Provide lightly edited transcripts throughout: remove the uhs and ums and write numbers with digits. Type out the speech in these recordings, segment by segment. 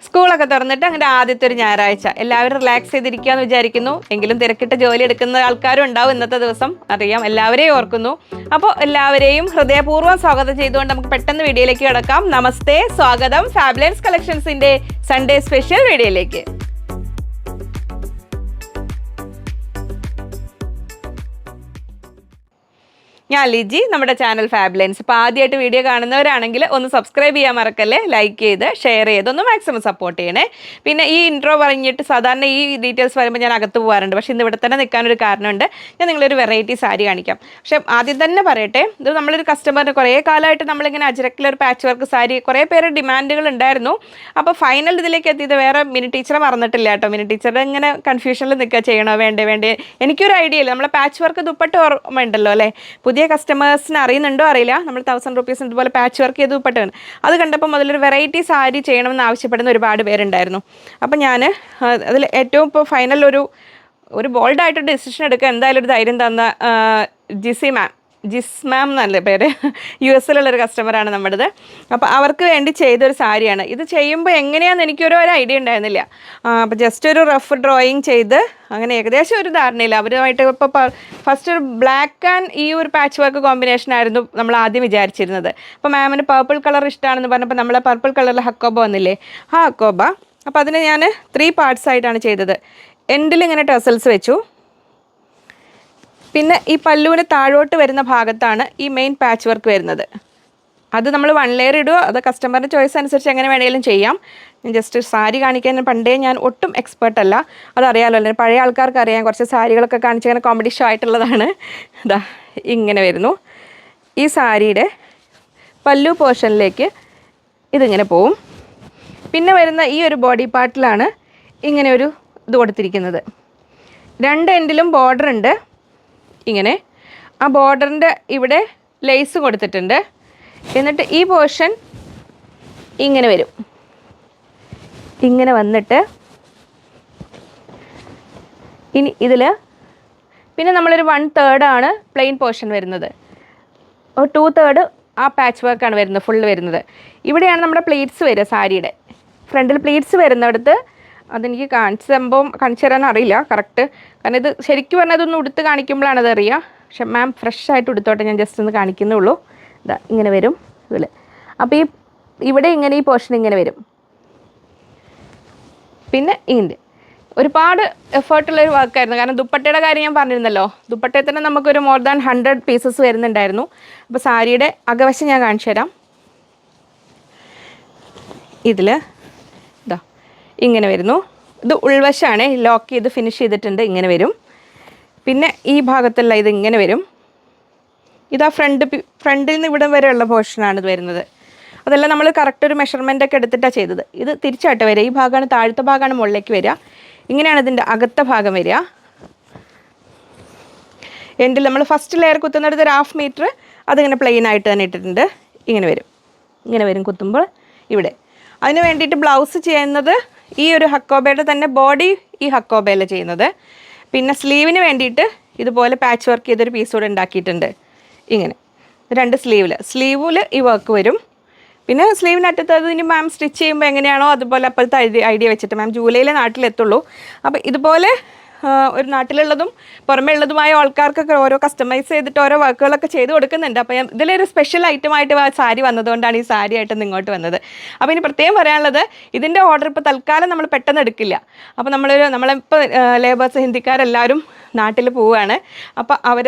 സ്കൂളൊക്കെ തുറന്നിട്ട് അങ്ങനെ ആദ്യത്തെ ഒരു ഞായറാഴ്ച എല്ലാവരും റിലാക്സ് ചെയ്തിരിക്കുകയെന്ന് വിചാരിക്കുന്നു. എങ്കിലും തിരക്കിട്ട് ജോലി എടുക്കുന്ന ആൾക്കാരും ഉണ്ടാവും ഇന്നത്തെ ദിവസം, അറിയാം. എല്ലാവരെയും ഓർക്കുന്നു. അപ്പോൾ എല്ലാവരെയും ഹൃദയപൂർവ്വം സ്വാഗതം ചെയ്തുകൊണ്ട് നമുക്ക് പെട്ടെന്ന് വീഡിയോയിലേക്ക് കിടക്കാം. നമസ്തേ, സ്വാഗതം ഫാബുലൻസ് കളക്ഷൻസിന്റെ സൺഡേ സ്പെഷ്യൽ വീഡിയോയിലേക്ക്. ഞാൻ ലിജി, നമ്മുടെ ചാനൽ ഫാബുലൻസ്. ഇപ്പോൾ ആദ്യമായിട്ട് വീഡിയോ കാണുന്നവരാണെങ്കിൽ ഒന്ന് സബ്സ്ക്രൈബ് ചെയ്യാൻ മറക്കല്ലേ, ലൈക്ക് ചെയ്ത് ഷെയർ ചെയ്ത് ഒന്ന് മാക്സിമം സപ്പോർട്ട് ചെയ്യണേ. പിന്നെ ഈ ഇൻട്രോ പറഞ്ഞിട്ട് സാധാരണ ഈ ഡീറ്റെയിൽസ് പറയുമ്പോൾ ഞാൻ അകത്ത് പോകാറുണ്ട്, പക്ഷേ ഇന്ന് ഇവിടെ തന്നെ നിൽക്കാനൊരു കാരണമുണ്ട്. ഞാൻ നിങ്ങളൊരു വെറൈറ്റി സാരി കാണിക്കാം. പക്ഷേ ആദ്യം തന്നെ പറയട്ടെ, ഇത് നമ്മളൊരു കസ്റ്റമറിന് കുറേ കാലമായിട്ട് നമ്മളിങ്ങനെ അജ്രക്കിലൊരു പാച്ച് വർക്ക് സാരി കുറേ പേര് ഡിമാൻഡുകൾ ഉണ്ടായിരുന്നു. അപ്പോൾ ഫൈനൽ ഇതിലേക്ക് എത്തിയത് വേറെ മിനി ടീച്ചറെ മറന്നിട്ടില്ല കേട്ടോ. മിനി ടീച്ചറുടെ ഇങ്ങനെ കൺഫ്യൂഷനിൽ നിൽക്കുക, ചെയ്യണോ വേണ്ടേ. എനിക്കൊരു ഐഡിയ ഇല്ല. നമ്മളെ പാച്ച് വർക്ക് ദുപ്പട്ട ഓർമ്മ ഉണ്ടല്ലോ അല്ലേ? പുതിയ കസ്റ്റമേഴ്സിന് അറിയുന്നുണ്ടോ അറിയില്ല, നമ്മൾ 1000 rupees ഇതുപോലെ പാച്ച് വർക്ക് ചെയ്ത് ദുപ്പട്ടയാണ്. അത് കണ്ടപ്പോൾ അതിലൊരു വെറൈറ്റി സാരി ചെയ്യണമെന്ന് ആവശ്യപ്പെടുന്ന ഒരുപാട് പേരുണ്ടായിരുന്നു. അപ്പം ഞാൻ അതിൽ ഏറ്റവും ഇപ്പോൾ ഫൈനൽ ഒരു ബോൾഡായിട്ട് ഡിസിഷൻ എടുക്കുക എന്തായാലും ഒരു ധൈര്യം തന്ന ജിസ് മാം എന്നല്ലേ പേര്, US കസ്റ്റമറാണ് നമ്മുടേത്. അപ്പോൾ അവർക്ക് വേണ്ടി ചെയ്തൊരു സാരിയാണ്. ഇത് ചെയ്യുമ്പോൾ എങ്ങനെയാണെന്ന് എനിക്കൊരു ഐഡിയ ഉണ്ടായിരുന്നില്ല. അപ്പോൾ ജസ്റ്റ് ഒരു റഫ് ഡ്രോയിങ് ചെയ്ത് അങ്ങനെ ഏകദേശം ഒരു ധാരണയില്ല. അവരുമായിട്ട് ഇപ്പോൾ ഫസ്റ്റ് ഒരു ബ്ലാക്ക് ആൻഡ് ഈ ഒരു പാച്ച് വർക്ക് കോമ്പിനേഷൻ ആയിരുന്നു നമ്മൾ ആദ്യം വിചാരിച്ചിരുന്നത്. അപ്പോൾ മാമിന് പർപ്പിൾ കളർ ഇഷ്ടമാണെന്ന് പറഞ്ഞപ്പോൾ നമ്മളെ പർപ്പിൾ കളറിൽ ഹക്കോബ വന്നില്ലേ, ആ ഹക്കോബ. അപ്പോൾ അതിന് ഞാൻ 3 parts ആയിട്ടാണ് ചെയ്തത്. എൻഡിൽ ഇങ്ങനെ ടെസൽസ് വെച്ചു. പിന്നെ ഈ പല്ലുവിന് താഴോട്ട് വരുന്ന ഭാഗത്താണ് ഈ മെയിൻ പാച്ച് വർക്ക് വരുന്നത്. അത് നമ്മൾ 1 layer ഇടുക, അത് കസ്റ്റമറിൻ്റെ ചോയ്സ് അനുസരിച്ച് എങ്ങനെ വേണമെങ്കിലും ചെയ്യാം. ഞാൻ ജസ്റ്റ് സാരി കാണിക്കാൻ പണ്ടേ ഞാൻ ഒട്ടും എക്സ്പേർട്ടല്ല, അതറിയാമല്ലോ അല്ലേ, പഴയ ആൾക്കാർക്ക് അറിയാം. കുറച്ച് സാരികളൊക്കെ കാണിച്ച് ഇങ്ങനെ കോമഡി ഷോ ആയിട്ടുള്ളതാണ്. ഇതാ ഇങ്ങനെ വരുന്നു. ഈ സാരിയുടെ പല്ലു പോർഷനിലേക്ക് ഇതിങ്ങനെ പോവും. പിന്നെ വരുന്ന ഈ ഒരു ബോഡി പാർട്ടിലാണ് ഇങ്ങനെ ഒരു ഇത് കൊടുത്തിരിക്കുന്നത്. 2 എൻഡിലും ബോർഡർ ഉണ്ട്. ഇങ്ങനെ ആ ബോർഡറിൻ്റെ ഇവിടെ ലേസ് കൊടുത്തിട്ടുണ്ട്. എന്നിട്ട് ഈ പോർഷൻ ഇങ്ങനെ വരും. ഇങ്ങനെ വന്നിട്ട് ഇനി ഇതിൽ പിന്നെ നമ്മളൊരു 1/3 ആണ് പ്ലെയിൻ പോർഷൻ വരുന്നത്. 2/3 ആ പാച്ച് വർക്കാണ് വരുന്നത്, ഫുള്ള് വരുന്നത്. ഇവിടെയാണ് നമ്മുടെ പ്ലീറ്റ്സ് വരിക. സാരിയുടെ ഫ്രണ്ടിൽ പ്ലീറ്റ്സ് വരുന്നിടത്ത് അതെനിക്ക് കാണിച്ചു തരാൻ അറിയില്ല കറക്റ്റ്, കാരണം ഇത് ശരിക്കും പറഞ്ഞാൽ അതൊന്ന് ഉടുത്ത് കാണിക്കുമ്പോഴാണ് അതറിയുക. പക്ഷെ മാം ഫ്രഷ് ആയിട്ട് ഉടുത്തോട്ടെ, ഞാൻ ജസ്റ്റ് ഒന്ന് കാണിക്കുന്നുള്ളൂ. ഇതാ ഇങ്ങനെ വരും ഇതിൽ. അപ്പോൾ ഇവിടെ ഇങ്ങനെ ഈ പോർഷൻ ഇങ്ങനെ വരും. പിന്നെ ഇങ്ങനെ ഒരുപാട് എഫേർട്ടുള്ളൊരു വർക്കായിരുന്നു. കാരണം ദുപ്പട്ടയുടെ കാര്യം ഞാൻ പറഞ്ഞിരുന്നല്ലോ, ദുപ്പട്ടയിൽ തന്നെ നമുക്കൊരു മോർ ദാൻ 100 pieces വരുന്നുണ്ടായിരുന്നു. അപ്പോൾ സാരിയുടെ അകവശം ഞാൻ കാണിച്ചു തരാം. ഇതിൽ ഇതാ ഇങ്ങനെ വരുന്നു. ഇത് ഉൾവശമാണ്, ലോക്ക് ചെയ്ത് ഫിനിഷ് ചെയ്തിട്ടുണ്ട്. ഇങ്ങനെ വരും. പിന്നെ ഈ ഭാഗത്തുള്ള ഇത് ഇങ്ങനെ വരും. ഇതാ ഫ്രണ്ടിൽ നിന്ന് ഇവിടെ വരെയുള്ള പോർഷനാണ് ഇത് വരുന്നത്. അതെല്ലാം നമ്മൾ കറക്റ്റ് ഒരു മെഷർമെൻ്റൊക്കെ എടുത്തിട്ടാണ് ചെയ്തത്. ഇത് തിരിച്ചായിട്ട് വരിക. ഈ ഭാഗമാണ് താഴത്തെ ഭാഗമാണ് മുകളിലേക്ക് വരിക. ഇങ്ങനെയാണ് ഇതിൻ്റെ അകത്തെ ഭാഗം വരിക. എൻഡിൽ നമ്മൾ ഫസ്റ്റ് ലെയർ കുത്തുന്നിടത്ത് ഒരു 1/2 meter അതിങ്ങനെ പ്ലെയിൻ ആയിട്ട് തന്നെ ഇട്ടിട്ടുണ്ട്. ഇങ്ങനെ വരും കുത്തുമ്പോൾ ഇവിടെ. അതിന് വേണ്ടിയിട്ട് ബ്ലൗസ് ചെയ്യുന്നത് ഈ ഒരു ഹക്കോബയുടെ തന്നെ ബോഡി ഈ ഹക്കോബയിൽ ചെയ്യുന്നത്. പിന്നെ സ്ലീവിന് വേണ്ടിയിട്ട് ഇതുപോലെ പാച്ച് വർക്ക് ചെയ്തൊരു പീസ് കൂടെ ഉണ്ടാക്കിയിട്ടുണ്ട്. ഇങ്ങനെ 2 സ്ലീവിൽ ഈ വർക്ക് വരും. പിന്നെ സ്ലീവിനറ്റത്തത് ഇനി മാം സ്റ്റിച്ച് ചെയ്യുമ്പോൾ എങ്ങനെയാണോ അതുപോലെ അപ്പോഴത്തെ ഐഡിയ വെച്ചിട്ട് മാം ജൂലൈയിൽ നാട്ടിലെത്തുള്ളൂ. അപ്പോൾ ഇതുപോലെ ഒരു നാട്ടിലുള്ളതും പുറമേ ഉള്ളതുമായ ആൾക്കാർക്കൊക്കെ ഓരോ കസ്റ്റമൈസ് ചെയ്തിട്ട് ഓരോ വർക്കുകളൊക്കെ ചെയ്ത് കൊടുക്കുന്നുണ്ട്. അപ്പോൾ ഇതിലൊരു സ്പെഷ്യൽ ഐറ്റമായിട്ട് സാരി വന്നതുകൊണ്ടാണ് ഈ സാരി ആയിട്ട് ഇങ്ങോട്ട് വന്നത്. അപ്പോൾ ഇനി പ്രത്യേകം പറയാനുള്ളത്, ഇതിൻ്റെ ഓർഡർ ഇപ്പോൾ തൽക്കാലം നമ്മൾ പെട്ടെന്ന് എടുക്കില്ല. അപ്പോൾ നമ്മളിപ്പോൾ ലേബേഴ്സ് ഹിന്ദിക്കാരെല്ലാവരും നാട്ടിൽ പോവുകയാണ്. അപ്പോൾ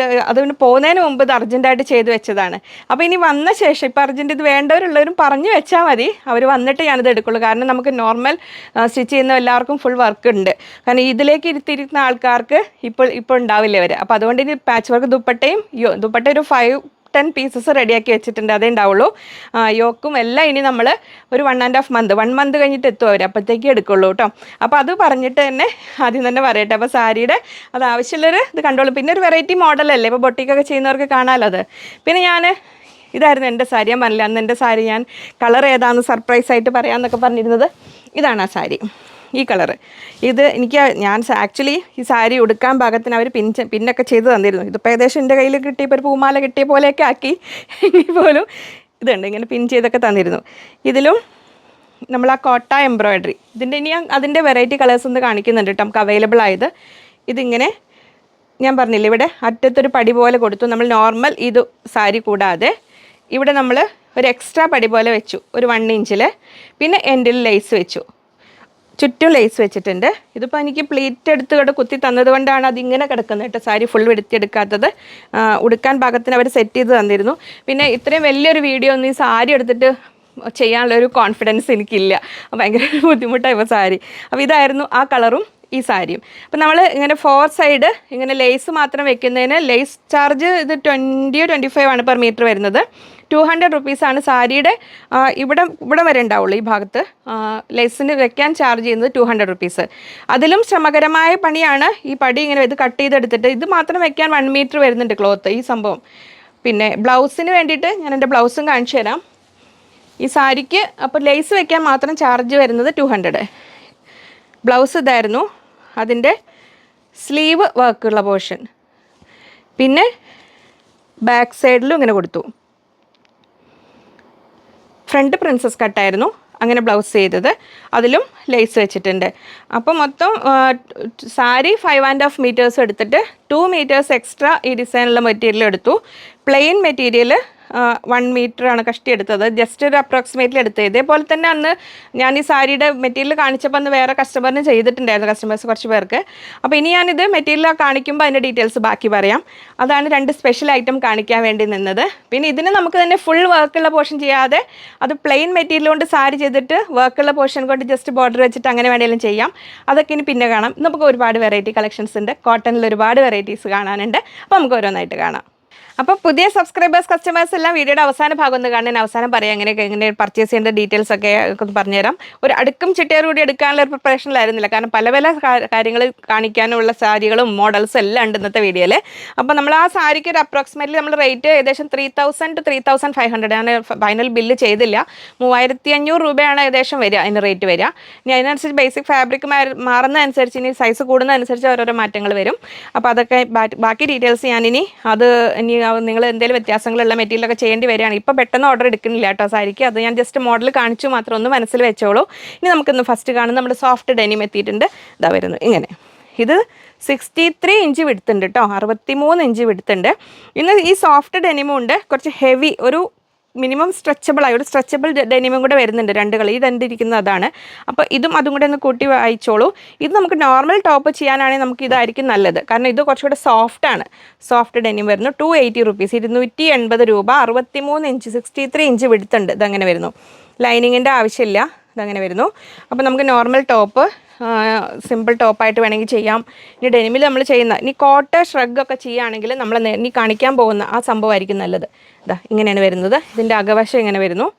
അതുകൊണ്ട് പോകുന്നതിന് മുമ്പ് ഇത് അർജൻറ്റായിട്ട് ചെയ്ത് വെച്ചതാണ്. അപ്പോൾ ഇനി വന്ന ശേഷം ഇപ്പോൾ അർജൻറ്റ് ഇത് വേണ്ടവരുള്ളവരും പറഞ്ഞു വെച്ചാൽ മതി, അവർ വന്നിട്ട് ഞാനിത് എടുക്കുള്ളൂ. കാരണം നമുക്ക് നോർമൽ സ്റ്റിച്ച് ചെയ്യുന്ന എല്ലാവർക്കും ഫുൾ വർക്ക് ഉണ്ട്. കാരണം ഇതിലേക്ക് ഇരുത്തിയിരിക്കുന്ന ആൾക്കാർക്ക് ഇപ്പോൾ ഉണ്ടാവില്ല അവർ. അപ്പോൾ അതുകൊണ്ട് ഇനി പാച്ച് വർക്ക് ദുപ്പട്ട ഒരു 5-10 pieces റെഡിയാക്കി വെച്ചിട്ടുണ്ട്, അതേ ഉണ്ടാവുള്ളൂ. യോക്കും എല്ലാം ഇനി നമ്മൾ ഒരു 1.5 month 1 month കഴിഞ്ഞിട്ട് എത്തും അവർ, അപ്പോഴത്തേക്ക് എടുക്കുള്ളൂ കേട്ടോ. അപ്പോൾ അത് പറഞ്ഞിട്ട് തന്നെ ആദ്യം തന്നെ പറയട്ടെ. അപ്പോൾ സാരിയുടെ അത് ആവശ്യമുള്ളൊരു ഇത് കണ്ടോളൂ. പിന്നെ ഒരു വെറൈറ്റി മോഡലല്ലേ, ഇപ്പോൾ ബൊട്ടിക്കൊക്കെ ചെയ്യുന്നവർക്ക് കാണാമല്ലോ അത്. പിന്നെ ഇതായിരുന്നു എൻ്റെ സാരി. ഞാൻ പറഞ്ഞില്ല അന്ന് എൻ്റെ സാരി ഞാൻ കളർ ഏതാണെന്ന് സർപ്രൈസായിട്ട് പറയാമെന്നൊക്കെ പറഞ്ഞിരുന്നത്. ഇതാണ് ആ സാരി, ഈ കളറ്. ഞാൻ ആക്ച്വലി ഈ സാരി ഉടുക്കാൻ പാകത്തിന് അവർ പിന്നൊക്കെ ചെയ്ത് തന്നിരുന്നു. ഇതിപ്പോൾ ഏകദേശം എൻ്റെ കയ്യിൽ കിട്ടിയപ്പോൾ ഒരു പൂമാല കിട്ടിയ പോലെയൊക്കെ ആക്കി. എങ്കിൽ പോലും ഇതുണ്ട്, ഇങ്ങനെ പിൻ ചെയ്തൊക്കെ തന്നിരുന്നു. ഇതിലും നമ്മൾ ആ കോട്ട എംബ്രോയിഡറി ഇതിൻ്റെ ഇനി അതിൻ്റെ വെറൈറ്റി കളേഴ്സ് ഒന്ന് കാണിക്കുന്നുണ്ട് കേട്ടോ നമുക്ക് അവൈലബിൾ ആയത്. ഇതിങ്ങനെ ഞാൻ പറഞ്ഞില്ലേ ഇവിടെ അറ്റത്തൊരു പടി പോലെ കൊടുത്തു. നമ്മൾ നോർമൽ ഇത് സാരി കൂടാതെ ഇവിടെ നമ്മൾ ഒരു എക്സ്ട്രാ പടി പോലെ വെച്ചു ഒരു 1 ഇഞ്ചിൽ. പിന്നെ എൻഡിൽ ലേസ് വെച്ചു, ചുറ്റും ലേസ് വെച്ചിട്ടുണ്ട്. ഇതിപ്പോൾ എനിക്ക് പ്ലീറ്റ് എടുത്ത് ഇവിടെ കുത്തി തന്നത് കൊണ്ടാണ് അതിങ്ങനെ കിടക്കുന്നത് കേട്ടോ. സാരി ഫുൾ എടുത്തെടുക്കാത്തത് ഉടുക്കാൻ പാകത്തിന് അവർ സെറ്റ് ചെയ്ത് തന്നിരുന്നു. പിന്നെ ഇത്രയും വലിയൊരു വീഡിയോ ഒന്നും ഈ സാരി എടുത്തിട്ട് ചെയ്യാനുള്ളൊരു കോൺഫിഡൻസ് എനിക്കില്ല, ഭയങ്കര ബുദ്ധിമുട്ടായി സാരി. അപ്പോൾ ഇതായിരുന്നു ആ കളറും ഈ സാരിയും. അപ്പം നമ്മൾ ഇങ്ങനെ 4 സൈഡ് ഇങ്ങനെ ലേസ് മാത്രം വെക്കുന്നതിന് ലേസ് ചാർജ് ഇത് 20-25 ആണ് പെർ മീറ്റർ വരുന്നത്. 200 റുപ്പീസാണ് സാരിയുടെ ഇവിടെ വരെ ഉണ്ടാവുള്ളൂ. ഈ ഭാഗത്ത് ലേസിന് വെക്കാൻ ചാർജ് ചെയ്യുന്നത് 200 റുപ്പീസ്. അതിലും ശ്രമകരമായ പണിയാണ് ഈ പടി ഇങ്ങനെ ഇത് കട്ട് ചെയ്തെടുത്തിട്ട് ഇത് മാത്രം വെക്കാൻ 1 മീറ്റർ വരുന്നുണ്ട് ക്ലോത്ത് ഈ സംഭവം. പിന്നെ ബ്ലൗസിന് വേണ്ടിയിട്ട് ഞാൻ എൻ്റെ ബ്ലൗസും കാണിച്ചു തരാം. ഈ സാരിക്ക് അപ്പോൾ ലേസ് വെക്കാൻ മാത്രം ചാർജ് വരുന്നത് 200. ബ്ലൗസ് ഇതായിരുന്നു, അതിൻ്റെ സ്ലീവ് വർക്കുള്ള പോർഷൻ. പിന്നെ ബാക്ക് സൈഡിലും ഇങ്ങനെ കൊടുത്തു. ഫ്രണ്ട് പ്രിൻസസ് കട്ടായിരുന്നു അങ്ങനെ ബ്ലൗസ് ചെയ്തത്, അതിലും ലേസ് വെച്ചിട്ടുണ്ട്. അപ്പോൾ മൊത്തം സാരി 5.5 മീറ്റേഴ്സ് എടുത്തിട്ട് 2 മീറ്റേഴ്സ് എക്സ്ട്രാ ഈ ഡിസൈനുള്ള മെറ്റീരിയൽ എടുത്തു. പ്ലെയിൻ മെറ്റീരിയൽ 1 മീറ്ററാണ് കഷ്ടിയെടുത്തത്, ജസ്റ്റ് ഒരു അപ്രോക്സിമേറ്റ്ലി എടുത്തത്. ഇതേപോലെ തന്നെ അന്ന് ഞാൻ ഈ സാരിയുടെ മെറ്റീരിയൽ കാണിച്ചപ്പോൾ അന്ന് വേറെ കസ്റ്റമറിന് ചെയ്തിട്ടുണ്ടായിരുന്നു, കസ്റ്റമേഴ്സ് കുറച്ച് പേർക്ക്. അപ്പോൾ ഇനി ഞാനിത് മെറ്റീരിയൽ കാണിക്കുമ്പോൾ അതിൻ്റെ ഡീറ്റെയിൽസ് ബാക്കി പറയാം. അതാണ് 2 സ്പെഷ്യൽ ഐറ്റം കാണിക്കാൻ വേണ്ടി നിന്നത്. പിന്നെ ഇതിന് നമുക്ക് തന്നെ ഫുൾ വർക്കുള്ള പോർഷൻ ചെയ്യാതെ അത് പ്ലെയിൻ മെറ്റീരിയൽ കൊണ്ട് സാരി ചെയ്തിട്ട് വർക്കുള്ള പോർഷൻ കൊണ്ട് ജസ്റ്റ് ബോർഡർ വെച്ചിട്ട് അങ്ങനെ വേണമെങ്കിലും ചെയ്യാം. അതൊക്കെ ഇനി പിന്നെ കാണാം. നമുക്ക് ഒരുപാട് വെറൈറ്റി കളക്ഷൻസ് ഉണ്ട്, കോട്ടണിൽ ഒരുപാട് വെറൈറ്റീസ് കാണാനുണ്ട്. അപ്പോൾ നമുക്ക് ഓരോന്നായിട്ട് കാണാം. അപ്പോൾ പുതിയ സബ്സ്ക്രൈബേഴ്സ് കസ്റ്റമേഴ്സ് എല്ലാം വീഡിയോയുടെ അവസാന ഭാഗം ഒന്ന് കാണാൻ അവസാനം പറയാം എങ്ങനെ പർച്ചേസ് ചെയ്യേണ്ട ഡീറ്റെയിൽസ് ഒക്കെ ഒന്ന് പറഞ്ഞുതരാം. ഒരു അടുക്കും ചിട്ടയോട് കൂടി എടുക്കാനുള്ള ഒരു പ്രിപ്പറേഷനിലായിരുന്നില്ല, കാരണം പല പല കാര്യങ്ങൾ കാണിക്കാനുള്ള സാരികളും മോഡൽസും എല്ലാം ഉണ്ട് ഇന്നത്തെ വീഡിയോയിൽ. അപ്പോൾ നമ്മൾ ആ സാരിക്ക് ഒരു അപ്രോക്സിമേറ്റ്ലി നമ്മൾ റേറ്റ് ഏകദേശം 3000 to 3500 ഞാൻ ഫൈനൽ ബില്ല് ചെയ്തില്ല. 3500 രൂപയാണ് ഏകദേശം വരിക, അതിന് റേറ്റ് വരിക. ഇനി അതിനനുസരിച്ച് ബേസിക് ഫാബ്രിക് മാറുന്നതനുസരിച്ച് ഇനി സൈസ് കൂടുന്നതനുസരിച്ച് ഓരോരോ മാറ്റങ്ങൾ വരും. അപ്പോൾ അതൊക്കെ ബാക്കി ഡീറ്റെയിൽസ് ഞാനിനി ഇനി നിങ്ങൾ എന്തെങ്കിലും വ്യത്യാസങ്ങളുള്ള മെറ്റീരിയലൊക്കെ ചെയ്യേണ്ടി വരികയാണ്. ഇപ്പോൾ പെട്ടെന്ന് ഓർഡർ എടുക്കുന്നില്ല കേട്ടോ സാരിക്ക്, അത് ഞാൻ ജസ്റ്റ് മോഡൽ കാണിച്ചു മാത്രം, ഒന്ന് മനസ്സിൽ വെച്ചോളൂ. ഇനി നമുക്കൊന്ന് ഫസ്റ്റ് കാണുന്നത് നമ്മുടെ സോഫ്റ്റ് ഡെനിം എത്തിയിട്ടുണ്ട്. ഇതാ വരുന്നു ഇങ്ങനെ. ഇത് 63 ഇഞ്ച് വിടുത്തുണ്ട് കേട്ടോ, 63 ഇഞ്ച് വിടുത്തുണ്ട്. ഇന്ന് ഈ സോഫ്റ്റ് ഡെനിമും ഉണ്ട്, കുറച്ച് ഹെവി ഒരു മിനിമം സ്ട്രെച്ചബിളായി ഒരു സ്ട്രെച്ചബിൾ ഡെനിമും കൂടെ വരുന്നുണ്ട്. 2 കളർ ഈ ഇരിക്കുന്നത് അതാണ്. അപ്പോൾ അതും കൂടെ ഒന്ന് കൂട്ടി വായിച്ചോളൂ. ഇത് നമുക്ക് നോർമൽ ടോപ്പ് ചെയ്യാനാണെങ്കിൽ നമുക്ക് ഇതായിരിക്കും നല്ലത്, കാരണം ഇത് കുറച്ചുകൂടെ സോഫ്റ്റാണ്. സോഫ്റ്റ് ഡെനിം വരുന്നു 280 റുപ്പീസ്, 280 രൂപ. 63 ഇഞ്ച് 63 ഇഞ്ച് വിടുത്തുണ്ട്. ഇതങ്ങനെ വരുന്നു, ലൈനിങ്ങിൻ്റെ ആവശ്യമില്ല, ഇതങ്ങനെ വരുന്നു. അപ്പോൾ നമുക്ക് നോർമൽ ടോപ്പ് സിമ്പിൾ ടോപ്പായിട്ട് വേണമെങ്കിൽ ചെയ്യാം. ഇനി ഡെനിമിൽ നമ്മൾ ചെയ്യുന്ന ഇനി കോട്ട് ഷ്രഗൊക്കെ ചെയ്യുകയാണെങ്കിൽ നമ്മൾ ഇനി കാണിക്കാൻ പോകുന്ന ആ സംഭവമായിരിക്കും നല്ലത്. ഇതാ ഇങ്ങനെയാണ് വരുന്നത്, ഇതിൻ്റെ അകവശം ഇങ്ങനെ വരുന്നു.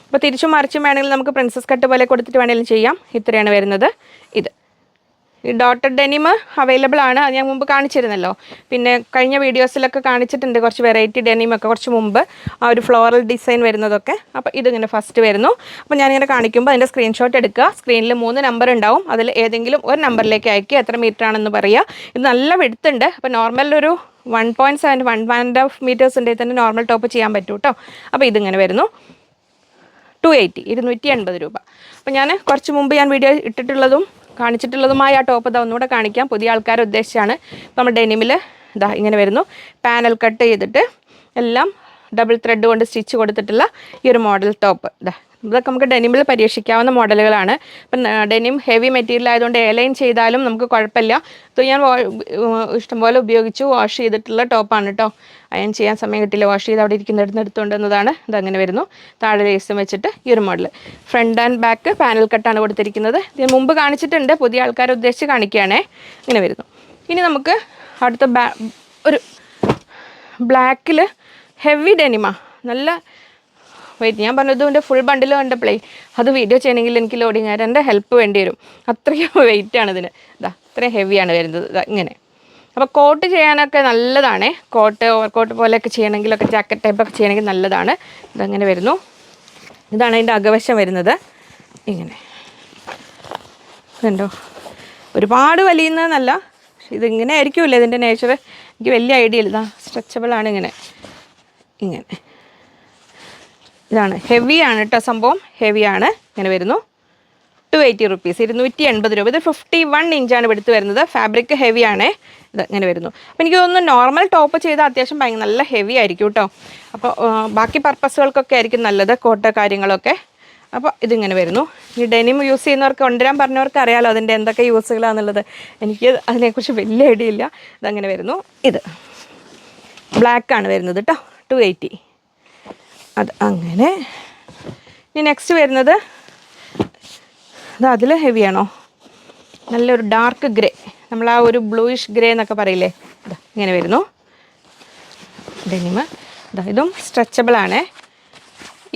അപ്പോൾ തിരിച്ചും മറിച്ചും വേണമെങ്കിൽ നമുക്ക് പ്രിൻസസ് കട്ട് പോലെ കൊടുത്തിട്ട് വേണമെങ്കിലും ചെയ്യാം. ഇത്രയാണ് വരുന്നത്. ഇത് ഈ ഡോട്ടഡ് ഡെനിം അവൈലബിൾ ആണ്, അത് ഞാൻ മുമ്പ് കാണിച്ചിരുന്നല്ലോ. പിന്നെ കഴിഞ്ഞ വീഡിയോസിലൊക്കെ കാണിച്ചിട്ടുണ്ട് കുറച്ച് വെറൈറ്റി ഡെനിമൊക്കെ കുറച്ച് മുമ്പ്, ആ ഒരു ഫ്ലോറൽ ഡിസൈൻ വരുന്നതൊക്കെ. അപ്പോൾ ഇതിങ്ങനെ ഫസ്റ്റ് വരുന്നു. അപ്പോൾ ഞാനിങ്ങനെ കാണിക്കുമ്പോൾ അതിൻ്റെ സ്ക്രീൻഷോട്ട് എടുക്കുക. സ്ക്രീനിൽ 3 നമ്പർ ഉണ്ടാവും, അതിൽ ഏതെങ്കിലും ഒരു നമ്പറിലേക്ക് അയക്കുക, എത്ര മീറ്റർ ആണെന്ന് പറയുക. ഇത് നല്ല വിടുത്തുണ്ട്. അപ്പോൾ നോർമലൊരു 1.7 1.5 മീറ്റേഴ്സ് ഉണ്ടെങ്കിൽ തന്നെ നോർമൽ ടോപ്പ് ചെയ്യാൻ പറ്റും കേട്ടോ. അപ്പോൾ ഇതിങ്ങനെ വരുന്നു 280 രൂപ. അപ്പോൾ ഞാൻ കുറച്ച് മുമ്പ് ഞാൻ വീഡിയോ ഇട്ടിട്ടുള്ളതും കാണിച്ചിട്ടുള്ളതുമായ ആ ടോപ്പ് ഇതാ ഒന്നുകൂടെ കാണിക്കാം, പുതിയ ആൾക്കാരെ ഉദ്ദേശിച്ചാണ്. നമ്മൾ ഡെനിമിൽ ഇതാ ഇങ്ങനെ വരുന്നു, പാനൽ കട്ട് ചെയ്തിട്ട് എല്ലാം ഡബിൾ ത്രെഡ് കൊണ്ട് സ്റ്റിച്ച് കൊടുത്തിട്ടുള്ള ഈ ഒരു മോഡൽ ടോപ്പ്. ഇതൊക്കെ നമുക്ക് ഡെനിമിൽ പരീക്ഷിക്കാവുന്ന മോഡലുകളാണ്. ഇപ്പം ഡെനിം ഹെവി മെറ്റീരിയൽ ആയതുകൊണ്ട് എയർലൈൻ ചെയ്താലും നമുക്ക് കുഴപ്പമില്ല. ഇത് ഞാൻ ഇഷ്ടംപോലെ ഉപയോഗിച്ചു വാഷ് ചെയ്തിട്ടുള്ള ടോപ്പാണ് കേട്ടോ. അയൺ ചെയ്യാൻ സമയം കിട്ടില്ല, വാഷ് ചെയ്ത് അവിടെ ഇരിക്കുന്നിടത്ത് എടുത്തുകൊണ്ടുവന്നതാണ്. ഇതങ്ങനെ വരുന്നു, താഴെ ലേസും വെച്ചിട്ട് ഈ ഒരു model. Front and back panel കട്ടാണ് കൊടുത്തിരിക്കുന്നത്. ഇത് മുമ്പ് കാണിച്ചിട്ടുണ്ട്, പുതിയ ആൾക്കാരെ ഉദ്ദേശിച്ച് കാണിക്കുകയാണേ. ഇങ്ങനെ വരുന്നു. ഇനി നമുക്ക് അടുത്ത ഒരു ബ്ലാക്കിൽ ഹെവി ഡെനിമ, നല്ല വെയിറ്റ്. ഞാൻ പറഞ്ഞത് എൻ്റെ ഫുൾ ബണ്ടിൽ കണ്ടപ്പോഴേ അത് വീഡിയോ ചെയ്യണമെങ്കിൽ എനിക്ക് ലോഡിങ് ആയിട്ട് എൻ്റെ ഹെൽപ്പ് വേണ്ടി വരും, അത്രയും വെയിറ്റാണ് ഇതിന്. ഇതാ ഇത്രയും ഹെവിയാണ് വരുന്നത്. ഇങ്ങനെ അപ്പോൾ കോട്ട് ചെയ്യാനൊക്കെ നല്ലതാണ്, കോട്ട് ഓവർകോട്ട് പോലെയൊക്കെ ചെയ്യണമെങ്കിലൊക്കെ ജാക്കറ്റ് ടൈപ്പൊക്കെ ചെയ്യണമെങ്കിൽ നല്ലതാണ്. ഇതങ്ങനെ വരുന്നു. ഇതാണ് അതിൻ്റെ അകവശം വരുന്നത്. ഇങ്ങനെ ഇതുണ്ടോ, ഒരുപാട് വലിയുന്നതെന്നല്ല, ഇതിങ്ങനെ ആയിരിക്കുമല്ലോ ഇതിൻ്റെ നേച്ചർ, എനിക്ക് വലിയ ഐഡിയ ഇല്ല. സ്ട്രെച്ചബിളാണ് ഇങ്ങനെ ഇങ്ങനെ. ഇതാണ് ഹെവിയാണ് കേട്ടോ, സംഭവം ഹെവിയാണ്. ഇങ്ങനെ വരുന്നു. 280 റുപ്പീസ്, 280 രൂപ. ഇത് 51 ഇഞ്ചാണ് എടുത്ത് വരുന്നത്. ഫാബ്രിക് ഹെവി ആണേ. ഇത് ഇങ്ങനെ വരുന്നു. അപ്പോൾ എനിക്ക് തോന്നുന്നു നോർമൽ ടോപ്പ് ചെയ്താൽ അത്യാവശ്യം നല്ല ഹെവി ആയിരിക്കും കേട്ടോ. അപ്പോൾ ബാക്കി പർപ്പസുകൾക്കൊക്കെ ആയിരിക്കും നല്ലത്, കോട്ട് കാര്യങ്ങളൊക്കെ. അപ്പോൾ ഇതിങ്ങനെ വരുന്നു. ഈ ഡെനിം യൂസ് ചെയ്യുന്നവർക്ക്, കൊണ്ടുവരാൻ പറഞ്ഞവർക്ക് അറിയാമല്ലോ അതിൻ്റെ എന്തൊക്കെ യൂസുകളാണെന്നുള്ളത്. എനിക്ക് അതിനെക്കുറിച്ച് വലിയ ഐഡിയ ഇല്ല. ഇതങ്ങനെ വരുന്നു. ഇത് ബ്ലാക്കാണ് വരുന്നത് കേട്ടോ, 280. അത് അങ്ങനെ. ഇനി നെക്സ്റ്റ് വരുന്നത് അതിൽ ഹെവിയാണോ, നല്ലൊരു ഡാർക്ക് ഗ്രേ, നമ്മൾ ആ ഒരു ബ്ലൂയിഷ് ഗ്രേ എന്നൊക്കെ പറയില്ലേ, ഇതാ ഇങ്ങനെ വരുന്നു ഡെനിമ്. ഇതും സ്ട്രെച്ചബിളാണേ.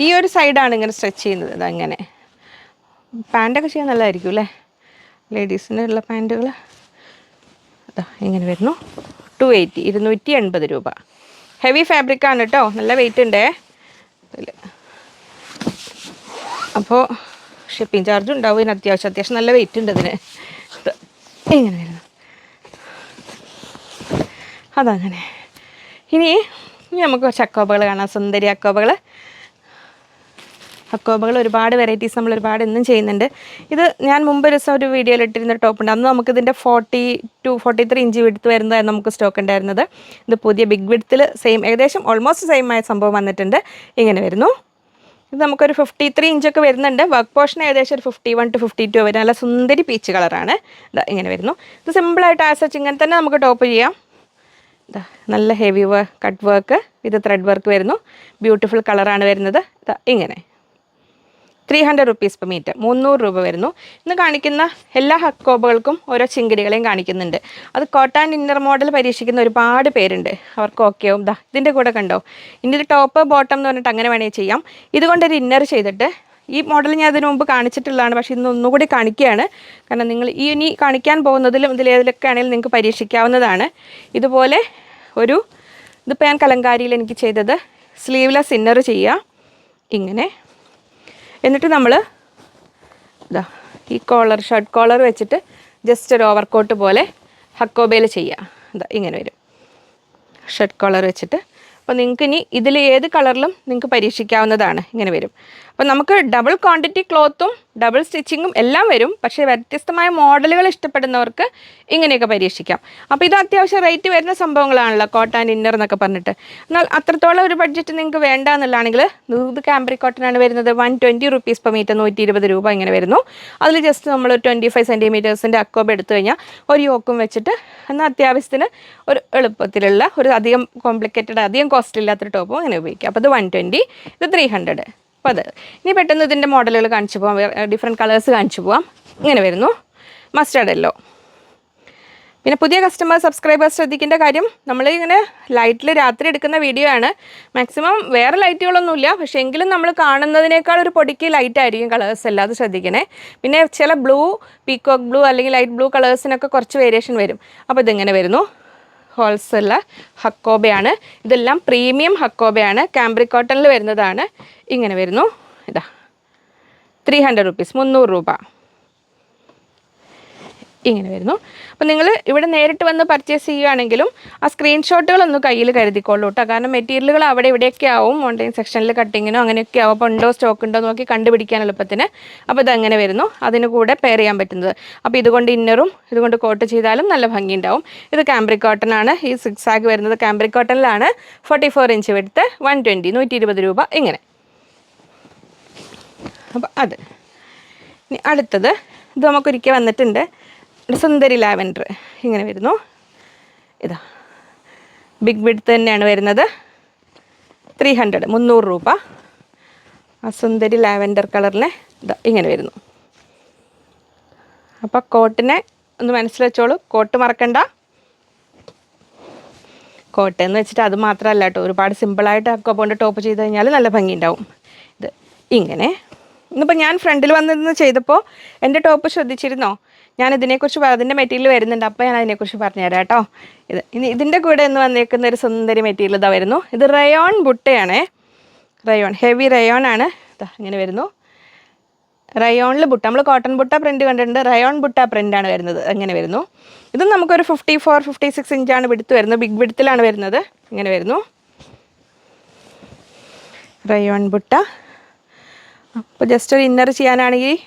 ഈ ഒരു സൈഡാണ് ഇങ്ങനെ സ്ട്രെച്ച് ചെയ്യുന്നത്. അതങ്ങനെ പാൻറ്റൊക്കെ ചെയ്യാൻ നല്ലതായിരിക്കും അല്ലേ, ലേഡീസിനുള്ള പാൻറ്റുകൾ. അതാ ഇങ്ങനെ വരുന്നു. 280, 280 രൂപ. ഹെവി ഫാബ്രിക്കാണ് കേട്ടോ, നല്ല വെയിറ്റ് ഉണ്ടേ ഇതിൽ. അപ്പോൾ ഷിപ്പിംഗ് ചാർജും ഉണ്ടാവും ഇതിന്. അത്യാവശ്യം നല്ല വെയിറ്റ് ഉണ്ട് ഇതിന്. ഇങ്ങനെ വരുന്നു. അതങ്ങനെ. ഇനി നമുക്ക് അക്കോബകൾ കാണാം. സുന്ദരി അക്കോബകൾ ഒരുപാട് വെറൈറ്റീസ് നമ്മൾ ഒരുപാട് എന്നും ചെയ്യുന്നുണ്ട്. ഇത് ഞാൻ മുമ്പ് ഒരു ദിവസം ഒരു വീഡിയോയിൽ ഇട്ടിരുന്ന ടോപ്പുണ്ട്. അന്ന് നമുക്കിതിൻ്റെ 43 ഇഞ്ച് വിഡ്ത്ത് വരുന്നതായിരുന്നു നമുക്ക് സ്റ്റോക്ക് ഉണ്ടായിരുന്നത്. ഇത് പുതിയ ബിഗ് വിഡ്ത്തിൽ ഏകദേശം ഓൾമോസ്റ്റ് സെയിം ആയ സംഭവം വന്നിട്ടുണ്ട്. ഇങ്ങനെ വരുന്നു. ഇത് നമുക്കൊരു 53 ഇഞ്ചൊക്കെ വരുന്നുണ്ട്. വർക്ക് പോർഷൻ ഏകദേശം ഒരു 51 to 52 വരും. നല്ല സുന്ദരി പീച്ച് കളറാണ്. ഇതാ ഇങ്ങനെ വരുന്നു. ഇത് സിമ്പിളായിട്ട് ആസച്ച് ഇങ്ങനെ തന്നെ നമുക്ക് ടോപ്പ് ചെയ്യാം. ഇതാ നല്ല ഹെവി കട്ട് വർക്ക്, ഇത് ത്രെഡ് വർക്ക് വരുന്നു. ബ്യൂട്ടിഫുൾ കളറാണ് വരുന്നത്. ഇതാ ഇങ്ങനെ 300 റുപ്പീസ് പെർ മീറ്റർ, 300 രൂപ വരുന്നു. ഇന്ന് കാണിക്കുന്ന എല്ലാ ഹക്കോബകൾക്കും ഓരോ ചിങ്കിടികളെയും കാണിക്കുന്നുണ്ട്. അത് കോട്ട് ആൻഡ് ഇന്നർ മോഡൽ പരീക്ഷിക്കുന്ന ഒരുപാട് പേരുണ്ട്. അവർക്ക് ഓക്കെ ആവും. ദാ ഇതിൻ്റെ കൂടെ കണ്ടോ, ഇതിൻ്റെ ടോപ്പ് ബോട്ടം എന്ന് പറഞ്ഞിട്ട് അങ്ങനെ വേണമെങ്കിൽ ചെയ്യാം. ഇതുകൊണ്ടൊരു ഇന്നർ ചെയ്തിട്ട്, ഈ മോഡൽ ഞാൻ അതിന് മുമ്പ് കാണിച്ചിട്ടുള്ളതാണ്, പക്ഷേ ഇന്ന് ഒന്നുകൂടി കാണിക്കുകയാണ്. കാരണം നിങ്ങൾ ഇനി കാണിക്കാൻ പോകുന്നതിലും ഇതിലേതിലൊക്കെ ആണെങ്കിലും നിങ്ങൾക്ക് പരീക്ഷിക്കാവുന്നതാണ്. ഇതുപോലെ ഇതിപ്പോൾ ഞാൻ കലങ്കാരിയിൽ എനിക്ക് ചെയ്തത് സ്ലീവ്ലെസ് ഇന്നർ ചെയ്യുക ഇങ്ങനെ. എന്നിട്ട് നമ്മൾ ഈ ഷർട്ട് കോളർ വെച്ചിട്ട് ജസ്റ്റ് ഒരു ഓവർകോട്ട് പോലെ ഹക്കോബയിൽ ചെയ്യുക. ഇങ്ങനെ വരും ഷർട്ട് കോളർ വെച്ചിട്ട്. അപ്പോൾ നിങ്ങൾക്ക് ഇനി ഇതിൽ ഏത് കളറിലും നിങ്ങൾക്ക് പരീക്ഷിക്കാവുന്നതാണ്. ഇങ്ങനെ വരും. അപ്പോൾ നമുക്ക് ഡബിൾ ക്വാണ്ടിറ്റി ക്ലോത്തും ഡബിൾ സ്റ്റിച്ചിങ്ങും എല്ലാം വരും. പക്ഷേ വ്യത്യസ്തമായ മോഡലുകൾ ഇഷ്ടപ്പെടുന്നവർക്ക് ഇങ്ങനെയൊക്കെ പരീക്ഷിക്കാം. അപ്പോൾ ഇത് അത്യാവശ്യം റേറ്റ് വരുന്ന സംഭവങ്ങളാണല്ലോ, കോട്ട് ആൻഡ് ഇന്നർ എന്നൊക്കെ പറഞ്ഞിട്ട്. എന്നാൽ അത്രത്തോളം ഒരു ബഡ്ജറ്റ് നിങ്ങൾക്ക് വേണ്ട എന്നുള്ളതാണെങ്കിൽ ഇത് കാംബ്രിക് കോട്ടനാണ് വരുന്നത്. 120 റുപ്പീസ് പെർ മീറ്റർ, 120 രൂപ ഇങ്ങനെ വരുന്നു. അതിൽ ജസ്റ്റ് നമ്മൾ 25 സെൻറ്റിമീറ്റേഴ്സിൻ്റെ അക്കോബ എടുത്തു കഴിഞ്ഞാൽ ഒരു യോക്കും വെച്ചിട്ട് എന്നാൽ അത്യാവശ്യത്തിന് ഒരു എളുപ്പത്തിലുള്ള ഒരു അധികം കോംപ്ലിക്കേറ്റഡ് അധികം കോസ്റ്റ് ഇല്ലാത്തൊരു ടോപ്പും അങ്ങനെ ഉപയോഗിക്കാം. അപ്പോൾ ഇത് 120, ഇത് 300. അപ്പോൾ അത് ഇനി പെട്ടെന്ന് ഇതിൻ്റെ മോഡലുകൾ കാണിച്ചു പോകാം, ഡിഫറെൻറ്റ് കളേഴ്സ് കാണിച്ചു പോകാം. ഇങ്ങനെ വരുന്നു മസ്റ്റാർഡ് യെല്ലോ. പിന്നെ പുതിയ സബ്സ്ക്രൈബേഴ്സ് ശ്രദ്ധിക്കേണ്ട കാര്യം, നമ്മളിങ്ങനെ ലൈറ്റിൽ രാത്രി എടുക്കുന്ന വീഡിയോ ആണ്. മാക്സിമം വേറെ ലൈറ്റുകളൊന്നുമില്ല, പക്ഷേ എങ്കിലും നമ്മൾ കാണുന്നതിനേക്കാൾ ഒരു പൊടിക്ക് ലൈറ്റ് ആയിരിക്കും കളേഴ്സ് എല്ലാം, അത് ശ്രദ്ധിക്കണേ. പിന്നെ ചില ബ്ലൂ, പീക്കോക്ക് ബ്ലൂ അല്ലെങ്കിൽ ലൈറ്റ് ബ്ലൂ കളേഴ്സിനൊക്കെ കുറച്ച് വേരിയേഷൻ വരും. അപ്പോൾ ഇതിങ്ങനെ വരുന്നു. ഹോൾസുള്ള ഹക്കോബയാണ്. ഇതെല്ലാം പ്രീമിയം ഹക്കോബയാണ്, കാംബ്രിക് കോട്ടണിൽ വരുന്നതാണ്. ഇങ്ങനെ വരുന്നു. ഇതാ 300 റുപ്പീസ്, 300 രൂപ ഇങ്ങനെ വരുന്നു. അപ്പോൾ നിങ്ങൾ ഇവിടെ നേരിട്ട് വന്ന് പർച്ചേസ് ചെയ്യുകയാണെങ്കിലും ആ സ്ക്രീൻഷോട്ടുകളൊന്ന് കയ്യിൽ കരുതിക്കോളൂ കേട്ടോ. കാരണം മെറ്റീരിയലുകൾ അവിടെ ഇവിടെയൊക്കെ ആവും, ഓൺലൈൻ സെക്ഷനിൽ കട്ടിങ്ങിനോ അങ്ങനെയൊക്കെ ആവും. അപ്പോൾ ഉണ്ടോ സ്റ്റോക്ക് ഉണ്ടോ നോക്കി കണ്ടുപിടിക്കാൻ എളുപ്പത്തിന്. അപ്പോൾ ഇതങ്ങനെ വരുന്നു. അതിന് കൂടെ പെയർ ചെയ്യാൻ പറ്റുന്നത്. അപ്പോൾ ഇതുകൊണ്ട് ഇന്നറും ഇതുകൊണ്ട് കോട്ട് ചെയ്താലും നല്ല ഭംഗി ഉണ്ടാവും. ഇത് കാംബ്രിക് കോട്ടൺ ആണ്. ഈ സിക്സ് ആഗ് വരുന്നത് കാംബ്രിക് കോട്ടണിലാണ്. 44 ഇഞ്ച് എടുത്ത് 120 രൂപ ഇങ്ങനെ. അപ്പോൾ അത് ഇനി അടുത്തത് ഇത് നമുക്കൊരിക്കൽ വന്നിട്ടുണ്ട്. സുന്ദരി ലാവൻഡർ ഇങ്ങനെ വരുന്നു. ഇതാ ബിഗ് വിഡ്ത്ത് തന്നെയാണ് വരുന്നത്. 300, 300 രൂപ. ആ സുന്ദരി ലാവൻഡർ കളറിനെ ഇതാ ഇങ്ങനെ വരുന്നു. അപ്പോൾ കോട്ടിനെ ഒന്ന് മനസ്സിൽ വെച്ചോളൂ, കോട്ട് മറക്കണ്ട. കോട്ട് എന്ന് വെച്ചിട്ട് അത് മാത്രമല്ല കേട്ടോ, ഒരുപാട് സിമ്പിളായിട്ട് അക്കോബോണ്ട് ടോപ്പ് ചെയ്ത് കഴിഞ്ഞാൽ നല്ല ഭംഗി ഉണ്ടാവും. ഇത് ഇങ്ങനെ. ഇന്നിപ്പോൾ ഞാൻ ഫ്രണ്ടിൽ വന്നിരുന്ന് ചെയ്തപ്പോൾ എൻ്റെ ടോപ്പ് ശ്രദ്ധിച്ചിരുന്നോ? ഞാൻ ഇതിനെക്കുറിച്ച് അതിൻ്റെ മെറ്റീരിയൽ വരുന്നുണ്ട്, അപ്പോൾ ഞാൻ അതിനെക്കുറിച്ച് പറഞ്ഞുതരാം കേട്ടോ. ഇനി ഇതിൻ്റെ കൂടെ എന്ന് വന്നേക്കുന്ന ഒരു സുന്ദരി മെറ്റീരിയൽ ഇതാ വരുന്നു. ഇത് റയോൺ ബുട്ടയാണേ, റയോൺ ഹെവി റയോൺ ആണ്. ഇതാ ഇങ്ങനെ വരുന്നു. റയോണിൽ ബുട്ട, നമ്മൾ കോട്ടൺ ബുട്ട പ്രിൻറ്റ് കണ്ടിട്ടുണ്ട്, റയോൺ ബുട്ട പ്രിൻ്റാണ് വരുന്നത്. അങ്ങനെ വരുന്നു. ഇതും നമുക്കൊരു 54, 56 ഇഞ്ചാണ് വിഡ്ത്ത് വരുന്നത്. ബിഗ് വിഡ്ത്തിലാണ് വരുന്നത്. ഇങ്ങനെ വരുന്നു റയോൺ ബുട്ട. അപ്പോൾ ജസ്റ്റ് ഒരു ഇന്നർ ചെയ്യാനാണെങ്കിൽ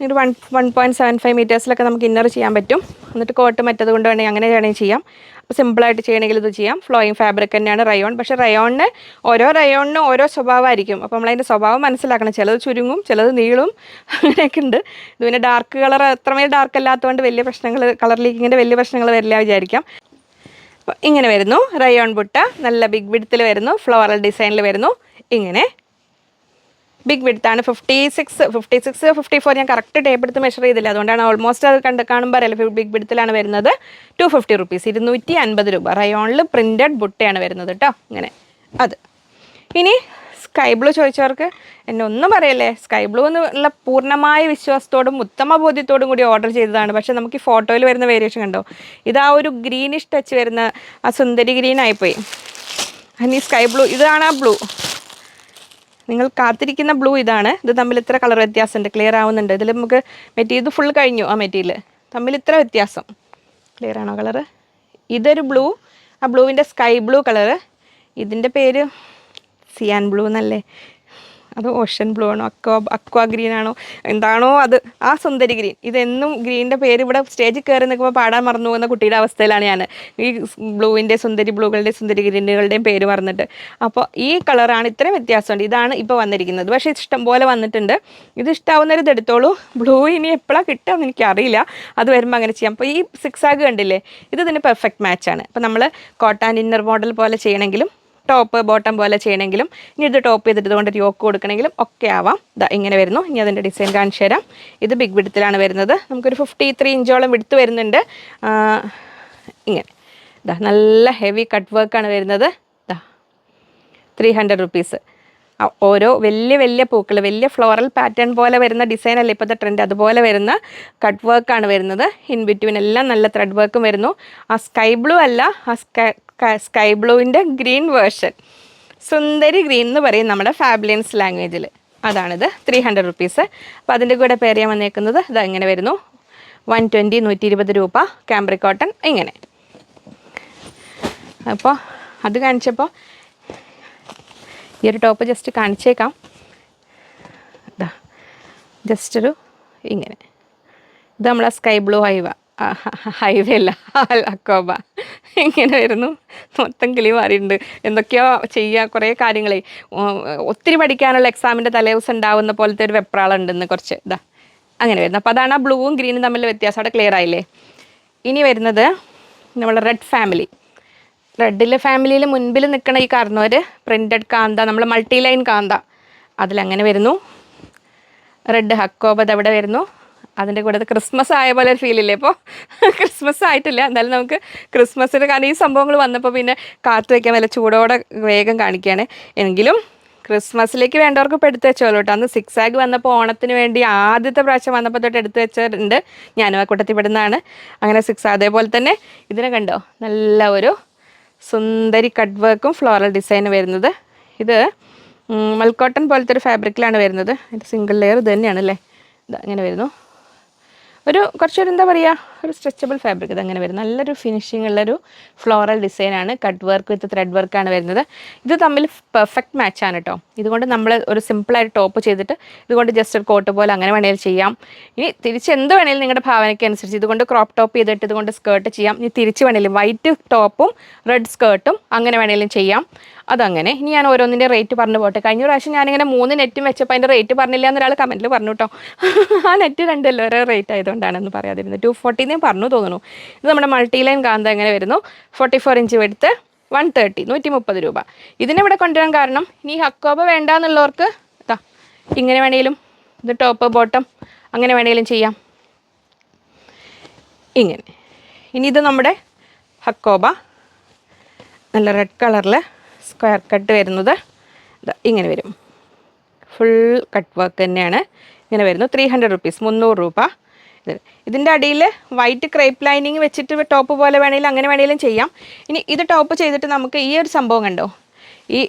ഒരു 1.75 മീറ്റേഴ്സിലൊക്കെ നമുക്ക് ഇന്നർ ചെയ്യാൻ പറ്റും. എന്നിട്ട് കോട്ട് മറ്റത് കൊണ്ട് വേണമെങ്കിൽ അങ്ങനെ വേണമെങ്കിൽ ചെയ്യാം. അപ്പോൾ സിമ്പിളായിട്ട് ചെയ്യണമെങ്കിൽ ഇത് ചെയ്യാം. ഫ്ലോയിങ് ഫാബ്രിക് തന്നെയാണ് റയോൺ. പക്ഷേ റയോണിന് ഓരോ റയോണിനും ഓരോ സ്വഭാവമായിരിക്കും. അപ്പോൾ നമ്മളതിൻ്റെ സ്വഭാവം മനസ്സിലാക്കണം. ചിലത് ചുരുങ്ങും, ചിലത് നീളും, അങ്ങനെയൊക്കെ ഉണ്ട്. ഇത് പിന്നെ ഡാർക്ക് കളർ അത്രമേൽ ഡാർക്ക് അല്ലാത്തതുകൊണ്ട് വലിയ പ്രശ്നങ്ങൾ, കളർ ലീക്കിങ്ങിൻ്റെ വലിയ പ്രശ്നങ്ങൾ വരില്ല വിചാരിക്കാം. അപ്പോൾ ഇങ്ങനെ വരുന്നു റയോൺ ബുട്ട. നല്ല ബിഗ് വിഡ്ത്തിൽ വരുന്നു, ഫ്ലോറൽ ഡിസൈനിൽ വരുന്നു. ഇങ്ങനെ ബിഗ് വിഡ്ത്താണ്. 56, 54 ഞാൻ കറക്റ്റ് ടേപ്പ് എടുത്ത് മെഷർ ചെയ്തില്ല, അതുകൊണ്ടാണ് ഓൾമോസ്റ്റ് അത് കാണുമ്പോൾ അറിയില്ല. ബിഗ് വിഡ്ത്തിലാണ് വരുന്നത്. 250 റുപ്പീസ്, 250 രൂപ. റയോണിൽ പ്രിൻറ്റഡ് ബുട്ടയാണ് വരുന്നത് കേട്ടോ. ഇങ്ങനെ അത്. ഇനി സ്കൈ ബ്ലൂ ചോദിച്ചവർക്ക് എന്നെ ഒന്നും പറയല്ലേ, സ്കൈ ബ്ലൂ എന്നുള്ള പൂർണ്ണമായ വിശ്വാസത്തോടും ഉത്തമ ബോധ്യത്തോടും കൂടി ഓർഡർ ചെയ്തതാണ്. പക്ഷേ നമുക്ക് ഈ ഫോട്ടോയിൽ വരുന്ന വേരിയേഷൻ കണ്ടോ, ഇതാ ഒരു ഗ്രീനിഷ് ടച്ച് വരുന്ന ആ സുന്ദരി ഗ്രീൻ ആയിപ്പോയി. ഇനി സ്കൈ ബ്ലൂ, ഇതാണ് ആ ബ്ലൂ, നിങ്ങൾ കാത്തിരിക്കുന്ന ബ്ലൂ ഇതാണ്. ഇത് തമ്മിൽ ഇത്ര കളർ വ്യത്യാസമുണ്ട്. ക്ലിയർ ആവുന്നുണ്ട്. ഇതിൽ നമുക്ക് ഇത് ഫുൾ കഴിഞ്ഞു. ആ മെറ്റീരിയൽ തമ്മിൽ ഇത്ര വ്യത്യാസം. ക്ലിയർ ആണോ കളറ്? ഇതൊരു ബ്ലൂ, ആ ബ്ലൂവിൻ്റെ സ്കൈ ബ്ലൂ കളറ്. ഇതിൻ്റെ പേര് സിയാൻ ബ്ലൂ എന്നല്ലേ, അത് ഓഷൻ ബ്ലൂ ആണോ, അക്വാ ഗ്രീൻ ആണോ, എന്താണോ അത്, ആ സുന്ദരി ഗ്രീൻ. ഇതെന്നും ഗ്രീനിൻ്റെ പേര് ഇവിടെ സ്റ്റേജിൽ കയറി നിൽക്കുമ്പോൾ പാടാൻ മറന്നു പോകുന്ന കുട്ടിയുടെ അവസ്ഥയിലാണ് ഞാൻ. ഈ ബ്ലൂവിൻ്റെ സുന്ദരി ബ്ലൂകളുടെയും സുന്ദരി ഗ്രീനുകളുടെയും പേര് മറന്നിട്ട്. അപ്പോൾ ഈ കളറാണ്, ഇത്രയും വ്യത്യാസമുണ്ട്. ഇതാണ് ഇപ്പോൾ വന്നിരിക്കുന്നത്. പക്ഷേ ഇഷ്ടം പോലെ വന്നിട്ടുണ്ട്. ഇത് ഇഷ്ടമാവുന്നവർ ഇത് എടുത്തോളൂ. ബ്ലൂ ഇനി എപ്പോഴാണ് കിട്ടുകയെന്ന് എനിക്കറിയില്ല. അത് വരുമ്പോൾ അങ്ങനെ ചെയ്യാം. അപ്പോൾ ഈ സിക്സാഗ് കണ്ടില്ലേ, ഇത് ഇതിന് പെർഫെക്റ്റ് മാച്ചാണ്. അപ്പോൾ നമ്മൾ കോട്ടൺ ഇന്നർ മോഡൽ പോലെ ചെയ്യണമെങ്കിലും ടോപ്പ് ബോട്ടം പോലെ ചെയ്യണമെങ്കിലും ഇനി ഇത് ടോപ്പ് ചെയ്തിട്ട് ഇതുകൊണ്ട് യോക്ക് കൊടുക്കണമെങ്കിലും ഒക്കെ ആവാം. ഇതാ ഇങ്ങനെ വരുന്നു. ഇനി അതിൻ്റെ ഡിസൈൻ കാണിച്ചു തരാം. ഇത് ബിഗ് വിഡ്ത്തിലാണ് വരുന്നത്. നമുക്കൊരു 53 ഇഞ്ചോളം വിഡ്ത്ത് വരുന്നുണ്ട്. ഇങ്ങനെ ഇതാ നല്ല ഹെവി കട്ട് വർക്കാണ് വരുന്നത്. ഇതാ 300 റുപ്പീസ്. ഓരോ വലിയ വലിയ പൂക്കൾ, വലിയ ഫ്ലോറൽ പാറ്റേൺ പോലെ വരുന്ന ഡിസൈൻ അല്ലേ ഇപ്പോഴത്തെ ട്രെൻഡ്, അതുപോലെ വരുന്ന കട്ട് വർക്കാണ് വരുന്നത്. ഇൻ ബിറ്റ്വീൻ എല്ലാം നല്ല ത്രെഡ് വർക്കും വരുന്നു. ആ സ്കൈ ബ്ലൂ അല്ല, ആ സ്കൈ ബ്ലൂവിൻ്റെ ഗ്രീൻ വേർഷൻ, സുന്ദരി ഗ്രീൻ എന്ന് പറയും നമ്മുടെ ഫാബ്ലിയൻസ് ലാംഗ്വേജിൽ. അതാണിത്. 300 റുപ്പീസ്. അപ്പോൾ അതിൻ്റെ കൂടെ പേര് ചെയ്യാൻ വന്നേക്കുന്നത് ഇത് ഇങ്ങനെ വരുന്നു. 120, 120 രൂപ. കാംബ്രിക് കോട്ടൺ ഇങ്ങനെ. അപ്പോൾ അത് കാണിച്ചപ്പോൾ ഈ ഒരു ടോപ്പ് ജസ്റ്റ് കാണിച്ചേക്കാം. ഇതാ ജസ്റ്റ് ഒരു ഇങ്ങനെ, ഇത് നമ്മളെ സ്കൈ ബ്ലൂ ഹൈവേ അല്ല, അക്കോബ. ഇങ്ങനെ വരുന്നു. മൊത്തം കിളി മാറിയിട്ടുണ്ട്. എന്തൊക്കെയോ ചെയ്യുക, കുറേ കാര്യങ്ങളെ ഒത്തിരി പഠിക്കാനുള്ള എക്സാമിൻ്റെ തലേദിവസം ഉണ്ടാവുന്ന പോലത്തെ ഒരു വെപ്രാളുണ്ടെന്ന് കുറച്ച്. ഇതാ അങ്ങനെ വരുന്നു. അപ്പോൾ അതാണ് ആ ബ്ലൂവും ഗ്രീനും തമ്മിൽ വ്യത്യാസം. അവിടെ ക്ലിയർ ആയില്ലേ? ഇനി വരുന്നത് നമ്മളെ റെഡ് ഫാമിലി. റെഡിലെ ഫാമിലിയിൽ മുൻപിൽ നിൽക്കണ ഈ കാരണവർ പ്രിൻറ്റഡ് കാന്ത, നമ്മൾ മൾട്ടി ലൈൻ കാന്ത, അതിലങ്ങനെ വരുന്നു. റെഡ് ഹക്കോബ അവിടെ വരുന്നു. അതിൻ്റെ കൂടെ ക്രിസ്മസ് ആയ പോലെ ഒരു ഫീലില്ലേ? ഇപ്പോൾ ക്രിസ്മസ് ആയിട്ടില്ല, എന്നാലും നമുക്ക് ക്രിസ്മസിന്, കാരണം ഈ സംഭവങ്ങൾ വന്നപ്പോൾ പിന്നെ കാത്തു വയ്ക്കാൻ വല്ല ചൂടോടെ വേഗം കാണിക്കുകയാണ്. എങ്കിലും ക്രിസ്മസിലേക്ക് വേണ്ടവർക്ക് ഇപ്പോൾ എടുത്ത് വെച്ചോളൂ കേട്ടോ. അന്ന് സിക്സാഗ് വന്നപ്പോൾ ഓണത്തിന് വേണ്ടി ആദ്യത്തെ പ്രാവശ്യം വന്നപ്പോൾ തൊട്ട് എടുത്ത് വെച്ചിട്ടുണ്ട്. ഞാനും ആ കൂട്ടത്തിൽ പെടുന്നതാണ്. അങ്ങനെ അതേപോലെ തന്നെ ഇതിനെ കണ്ടോ, നല്ല ഒരു സുന്ദരി കട്ട് വർക്കും ഫ്ലോറൽ ഡിസൈനും വരുന്നത്. ഇത് മൽക്കോട്ടൺ പോലത്തെ ഒരു ഫാബ്രിക്കിലാണ് വരുന്നത്. അതിൻ്റെ സിംഗിൾ ലെയർ ഇത് തന്നെയാണല്ലേ. ഇതാ ഇങ്ങനെ വരുന്നു. ഒരു കുറച്ചൊരു എന്താ പറയുക, ഒരു സ്ട്രെച്ചബിൾ ഫാബ്രിക്. ഇതങ്ങനെ വരും. നല്ലൊരു ഫിനിഷിംഗ് ഉള്ളൊരു ഫ്ലോറൽ ഡിസൈനാണ്. കട്ട് വർക്ക് വിത്ത് ത്രെഡ് വർക്കാണ് വരുന്നത്. ഇത് തമ്മിൽ പെർഫെക്റ്റ് മാച്ചാണ് കേട്ടോ. ഇതുകൊണ്ട് നമ്മൾ ഒരു സിമ്പിളായിട്ട് ടോപ്പ് ചെയ്തിട്ട് ഇതുകൊണ്ട് ജസ്റ്റ് ഒരു കോട്ട് പോലെ അങ്ങനെ വേണമെങ്കിലും ചെയ്യാം. ഇനി തിരിച്ച് എന്ത് വേണമെങ്കിലും നിങ്ങളുടെ ഭാവനയ്ക്ക് അനുസരിച്ച് ഇതുകൊണ്ട് ക്രോപ്പ് ടോപ്പ് ചെയ്തിട്ട് ഇതുകൊണ്ട് സ്കേർട്ട് ചെയ്യാം. ഇനി തിരിച്ച് വേണമെങ്കിലും വൈറ്റ് ടോപ്പും റെഡ് സ്കേർട്ടും അങ്ങനെ വേണമെങ്കിലും ചെയ്യാം. അതങ്ങനെ. ഇനി ഞാൻ ഓരോന്നിൻ്റെ റേറ്റ് പറഞ്ഞു പോട്ടെ. കഴിഞ്ഞ പ്രാവശ്യം ഞാനിങ്ങനെ 3 നെറ്റും വെച്ചപ്പോൾ അതിൻ്റെ റേറ്റ് പറഞ്ഞില്ല എന്നൊരാൾ കമൻറ്റിൽ പറഞ്ഞു കേട്ടോ. ആ നെറ്റ് രണ്ടല്ലോ ഓരോ റേറ്റ് ആയതുകൊണ്ടാണെന്ന് പറയാതിരുന്നത്. 240 പറഞ്ഞു തോന്നുന്നു. ഇത് നമ്മുടെ മൾട്ടി ലൈൻ കാന്ത എങ്ങനെ വരുന്നു. 44 ഇഞ്ച് എടുത്ത് 130, 130 രൂപ. ഇതിനിവിടെ കൊണ്ടുവരാൻ കാരണം ഇനി ഹക്കോബ വേണ്ട എന്നുള്ളവർക്ക് ഇതാ ഇങ്ങനെ വേണമെങ്കിലും ഇത് ടോപ്പ് ബോട്ടം അങ്ങനെ വേണമെങ്കിലും ചെയ്യാം. ഇങ്ങനെ. ഇനി ഇത് നമ്മുടെ ഹക്കോബ നല്ല റെഡ് കളറിൽ സ്ക്വയർ കട്ട് വരുന്നത് ഇങ്ങനെ വരും. ഫുൾ കട്ട് വർക്ക് തന്നെയാണ്. ഇങ്ങനെ വരുന്നു. 300 റുപ്പീസ്, 300 രൂപ. ഇതിൻ്റെ അടിയിൽ വൈറ്റ് ക്രേപ്പ് ലൈനിങ് വെച്ചിട്ട് ടോപ്പ് പോലെ വേണമെങ്കിലും അങ്ങനെ വേണമെങ്കിലും ചെയ്യാം. ഇനി ഇത് ടോപ്പ് ചെയ്തിട്ട് നമുക്ക് ഈ ഒരു സംഭവം കണ്ടോ, ഈ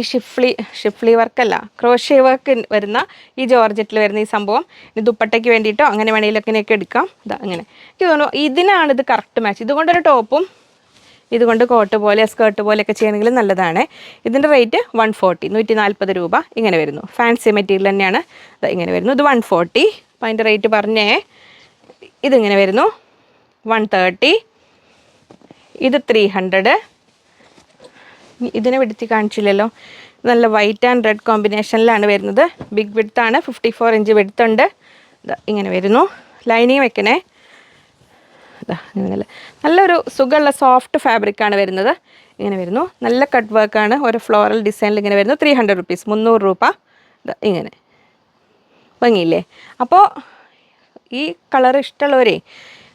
ഷിഫ്ലി വർക്കല്ല, ക്രോഷ്യ വർക്ക് വരുന്ന ഈ ജോർജറ്റിൽ വരുന്ന ഈ സംഭവം ഇനി ദുപ്പട്ടയ്ക്ക് വേണ്ടിയിട്ടോ അങ്ങനെ വേണമെങ്കിലും അങ്ങനെയൊക്കെ എടുക്കാം. ഇതാ അങ്ങനെ. എനിക്ക് തോന്നുന്നു ഇതിനാണിത് കറക്റ്റ് മാച്ച്. ഇതുകൊണ്ടൊരു ടോപ്പും ഇതുകൊണ്ട് കോട്ട് പോലെ സ്കേർട്ട് പോലെയൊക്കെ ചെയ്യണമെങ്കിൽ നല്ലതാണ്. ഇതിൻ്റെ റേറ്റ് 140, 140 രൂപ. ഇങ്ങനെ വരുന്നു. ഫാൻസി മെറ്റീരിയൽ തന്നെയാണ്. ഇങ്ങനെ വരുന്നു. ഇത് 140. അപ്പോൾ അതിൻ്റെ റേറ്റ് പറഞ്ഞേ. ഇതിങ്ങനെ വരുന്നു 130, ഇത് 300. ഇതിനെ വിടുത്തി കാണിച്ചില്ലല്ലോ. നല്ല വൈറ്റ് ആൻഡ് റെഡ് കോമ്പിനേഷനിലാണ് വരുന്നത്. ബിഗ് വിഡ്ത്താണ്, 54 ഇഞ്ച് വിഡ്ത്തുണ്ട്. ഇങ്ങനെ വരുന്നു. ലൈനിങ് വെക്കണേ. നല്ലൊരു സുഖമുള്ള സോഫ്റ്റ് ഫാബ്രിക്കാണ് വരുന്നത്. ഇങ്ങനെ വരുന്നു. നല്ല കട്ട് വർക്കാണ്. ഒരു ഫ്ലോറൽ ഡിസൈനിൽ ഇങ്ങനെ വരുന്നു. 300 റുപ്പീസ്, 300 രൂപ. ഇങ്ങനെ ഭംഗിയില്ലേ? അപ്പോൾ ഈ കളർ ഇഷ്ടമുള്ളവരേ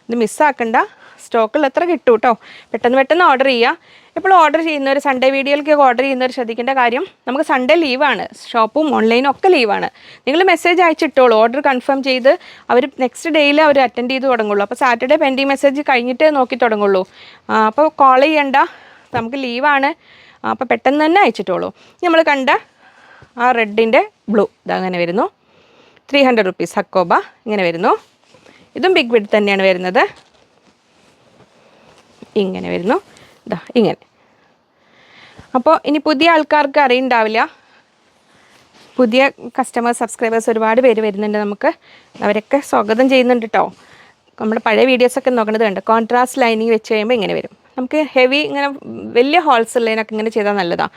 ഇത് മിസ്സാക്കണ്ട. സ്റ്റോക്കിൽ എത്ര കിട്ടും കേട്ടോ. പെട്ടെന്ന് ഓർഡർ ചെയ്യുക. ഇപ്പോൾ ഓർഡർ ചെയ്യുന്നവർ സൺഡേ വീഡിയോയിലേക്ക് ഓർഡർ ചെയ്യുന്നവർ ശ്രദ്ധിക്കേണ്ട കാര്യം, നമുക്ക് സൺഡേ ലീവാണ്. ഷോപ്പും ഓൺലൈനും ഒക്കെ ലീവാണ്. നിങ്ങൾ മെസ്സേജ് അയച്ചിട്ടോളൂ. ഓർഡർ കൺഫേം ചെയ്ത് അവർ നെക്സ്റ്റ് ഡേയിൽ അവർ അറ്റൻഡ് ചെയ്ത് തുടങ്ങുള്ളൂ. അപ്പോൾ സാറ്റർഡേ പെൻഡിങ് മെസ്സേജ് കഴിഞ്ഞിട്ടേ നോക്കി തുടങ്ങുള്ളൂ. അപ്പോൾ കോൾ ചെയ്യണ്ട, നമുക്ക് ലീവാണ്. അപ്പോൾ പെട്ടെന്ന് തന്നെ അയച്ചിട്ടോളൂ. നമ്മൾ കണ്ട ആ റെഡിൻ്റെ ബ്ലൂ ഇതങ്ങനെ വരുന്നു. 300 റുപ്പീസ് ഹക്കോബ. ഇങ്ങനെ വരുന്നു. ഇതും ബിഗ് വിഡ്ത്ത് തന്നെയാണ് വരുന്നത്. ഇങ്ങനെ വരുന്നു. ഇങ്ങനെ. അപ്പോൾ ഇനി പുതിയ ആൾക്കാർക്ക് അറിയുണ്ടാവില്ല. പുതിയ കസ്റ്റമേഴ്സ്, സബ്സ്ക്രൈബേഴ്സ് ഒരുപാട് പേര് വരുന്നുണ്ട്. നമുക്ക് അവരൊക്കെ സ്വാഗതം ചെയ്യുന്നുണ്ട് കേട്ടോ. നമ്മുടെ പഴയ വീഡിയോസൊക്കെ നോക്കുന്നത് കണ്ട് കോൺട്രാസ്റ്റ് ലൈനിങ് വെച്ച് കഴിയുമ്പോൾ ഇങ്ങനെ വരും. നമുക്ക് ഹെവി ഇങ്ങനെ വലിയ ഹോൾസ് ഉള്ളതിനൊക്കെ ഇങ്ങനെ ചെയ്താൽ നല്ലതാണ്.